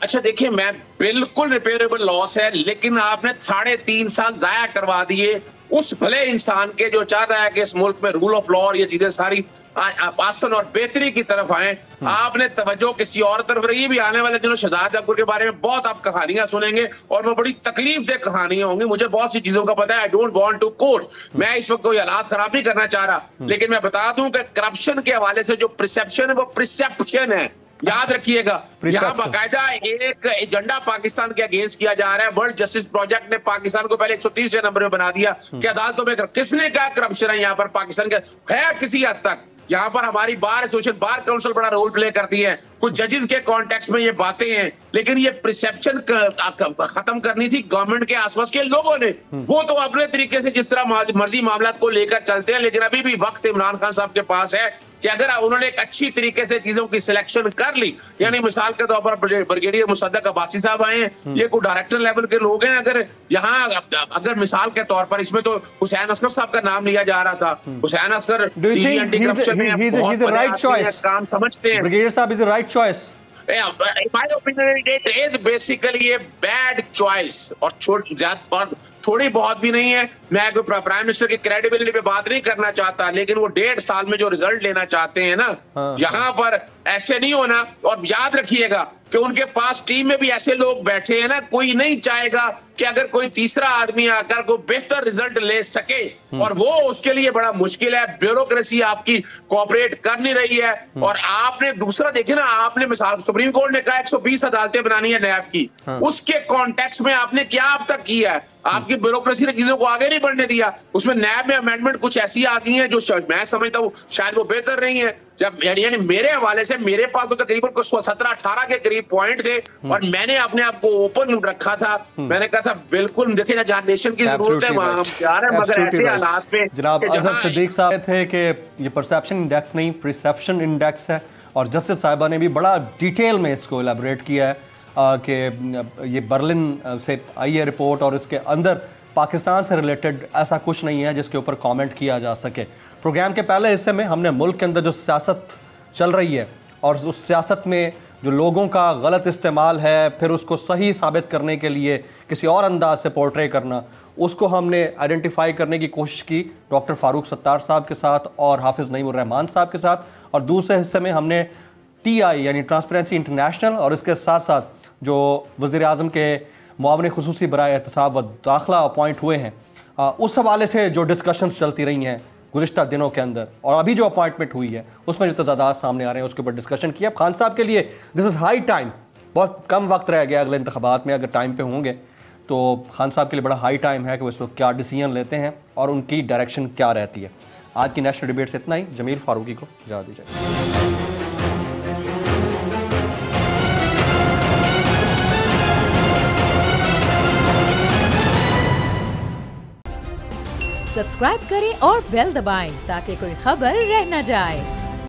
अच्छा देखिए, मैं बिल्कुल रिपेयरेबल लॉस है, लेकिन आपने 3.5 साल जाया करवा दिए उस भले इंसान के जो चाह रहा है कि इस मुल्क में रूल ऑफ लॉ और ये चीजें सारी आसन और बेहतरी की तरफ आए। आपने तवज्जो किसी और तरफ रही। भी आने वाले दिनों शहजाद अकबर के बारे में बहुत आप कहानियां सुनेंगे और वो बड़ी तकलीफ दे कहानियां होंगी। मुझे बहुत सी चीजों का पता है, I don't want to quote, मैं इस वक्त कोई हालात खराब नहीं करना चाह रहा, लेकिन मैं बता दूं कि करप्शन के हवाले से जो परसेप्शन है वो परसेप्शन है, याद रखिएगा। यहाँ बाकायदा एक एजेंडा पाकिस्तान के अगेंस्ट किया जा रहा है। वर्ल्ड जस्टिस प्रोजेक्ट ने पाकिस्तान को पहले 130 नंबर में बना दिया कि अदालतों में किसने कहा करप्शन है यहाँ पर पाकिस्तान का है किसी हद तक। यहाँ पर हमारी बार एसोसिएशन, बार काउंसिल बड़ा रोल प्ले करती है। कुछ जजेस के कॉन्टेक्स्ट में ये बातें हैं, लेकिन ये परसेप्शन खत्म करनी थी गवर्नमेंट के आसपास के लोगों ने। वो तो अपने तरीके से जिस तरह मर्जी मामला को लेकर चलते हैं, लेकिन अभी भी वक्त इमरान खान साहब के पास है कि अगर उन्होंने एक अच्छी तरीके से चीजों की सिलेक्शन कर ली, यानी मिसाल के तौर पर ब्रिगेडियर मुसद्दक अब्बासी साहब आए हैं, ये कोई डायरेक्टर लेवल के लोग हैं। अगर मिसाल के तौर पर इसमें तो हुसैन असगर साहब का नाम लिया जा रहा था। हुसैन असगर एंटी करप्शन में बहुत बड़े काम समझते हैं। ब्रिगेडियर साहब is the right choice. In my opinion, it is basically a bad choice और थोड़ी बहुत भी नहीं है। मैं प्राइम मिनिस्टर की क्रेडिबिलिटी पे बात नहीं करना चाहता, लेकिन वो 1.5 साल में जो रिजल्ट लेना चाहते हैं ना, यहाँ पर ऐसे नहीं होना। और याद रखिएगा कि उनके पास टीम में भी ऐसे लोग बैठे हैं ना, कोई नहीं चाहेगा कि अगर कोई तीसरा आदमी आकर कोई बेहतर रिजल्ट ले सके, और वो उसके लिए बड़ा मुश्किल है। ब्यूरोक्रेसी आपकी कोऑपरेट कर नहीं रही है। और आपने दूसरा देखे ना, आपने मिसाल सुप्रीम कोर्ट ने कहा 120 अदालतें बनानी है नैब की, उसके कॉन्टेक्स्ट में आपने क्या अब तक किया है? आपकी ब्यूरोक्रेसी ने चीजों को आगे नहीं बढ़ने दिया। उसमें नैब में अमेंडमेंट कुछ ऐसी आ गई हैं जो मैं समझता हूँ शायद वो बेहतर नहीं है। जब यानी मेरे हवाले से मेरे पास तो तकरीबन 17-18 के करीब पॉइंट थे, और मैंने अपने आप को ओपन रखा था। मैंने कहा था बिल्कुल देखिएगा, जहाँ नेशन की जरूरत है वहां हम जा रहे हैं, मगर ऐसे हालात में। जनाब अजहर सिद्दीक साहब थे कि ये परसेप्शन इंडेक्स नहीं परसेप्शन इंडेक्स है, और जस्टिस साहिबा ने भी बड़ा डिटेल में इसको एलैबोरेट किया है कि ये बर्लिन से आई है रिपोर्ट, और इसके अंदर पाकिस्तान से रिलेटेड ऐसा कुछ नहीं है जिसके ऊपर कमेंट किया जा सके। प्रोग्राम के पहले हिस्से में हमने मुल्क के अंदर जो सियासत चल रही है और उस सियासत में जो लोगों का गलत इस्तेमाल है, फिर उसको सही साबित करने के लिए किसी और अंदाज से पोर्ट्रे करना, उसको हमने आइडेंटिफाई करने की कोशिश की डॉक्टर फारूक सत्तार साहब के साथ और हाफिज़ नईमुर रहमान साहब के साथ। और दूसरे हिस्से में हमने TI यानी ट्रांसपेरेंसी इंटरनेशनल और इसके साथ साथ जो वज़ीर आज़म के मुआविन खुसूसी बराए एहतसाब व दाखिला अपॉइंट हुए हैं, उस हवाले से जो डिस्कशंस चलती रही हैं गुज़िश्ता दिनों के अंदर, और अभी जो अपॉइंटमेंट हुई है उसमें जो तजादात सामने आ रहे हैं उसके ऊपर डिस्कशन किया। खान साहब के लिए दिस इज़ हाई टाइम, बहुत कम वक्त रह गया अगले इंतखाबात में, अगर टाइम पे होंगे तो खान साहब के लिए बड़ा हाई टाइम है कि वो इस वक्त क्या डिसीजन लेते हैं और उनकी डायरेक्शन क्या रहती है। आज की नेशनल डिबेट से इतना ही। जमील फारूकी को इजाज़त दीजिए। सब्सक्राइब करें और बेल दबाएं ताकि कोई खबर रह न जाए।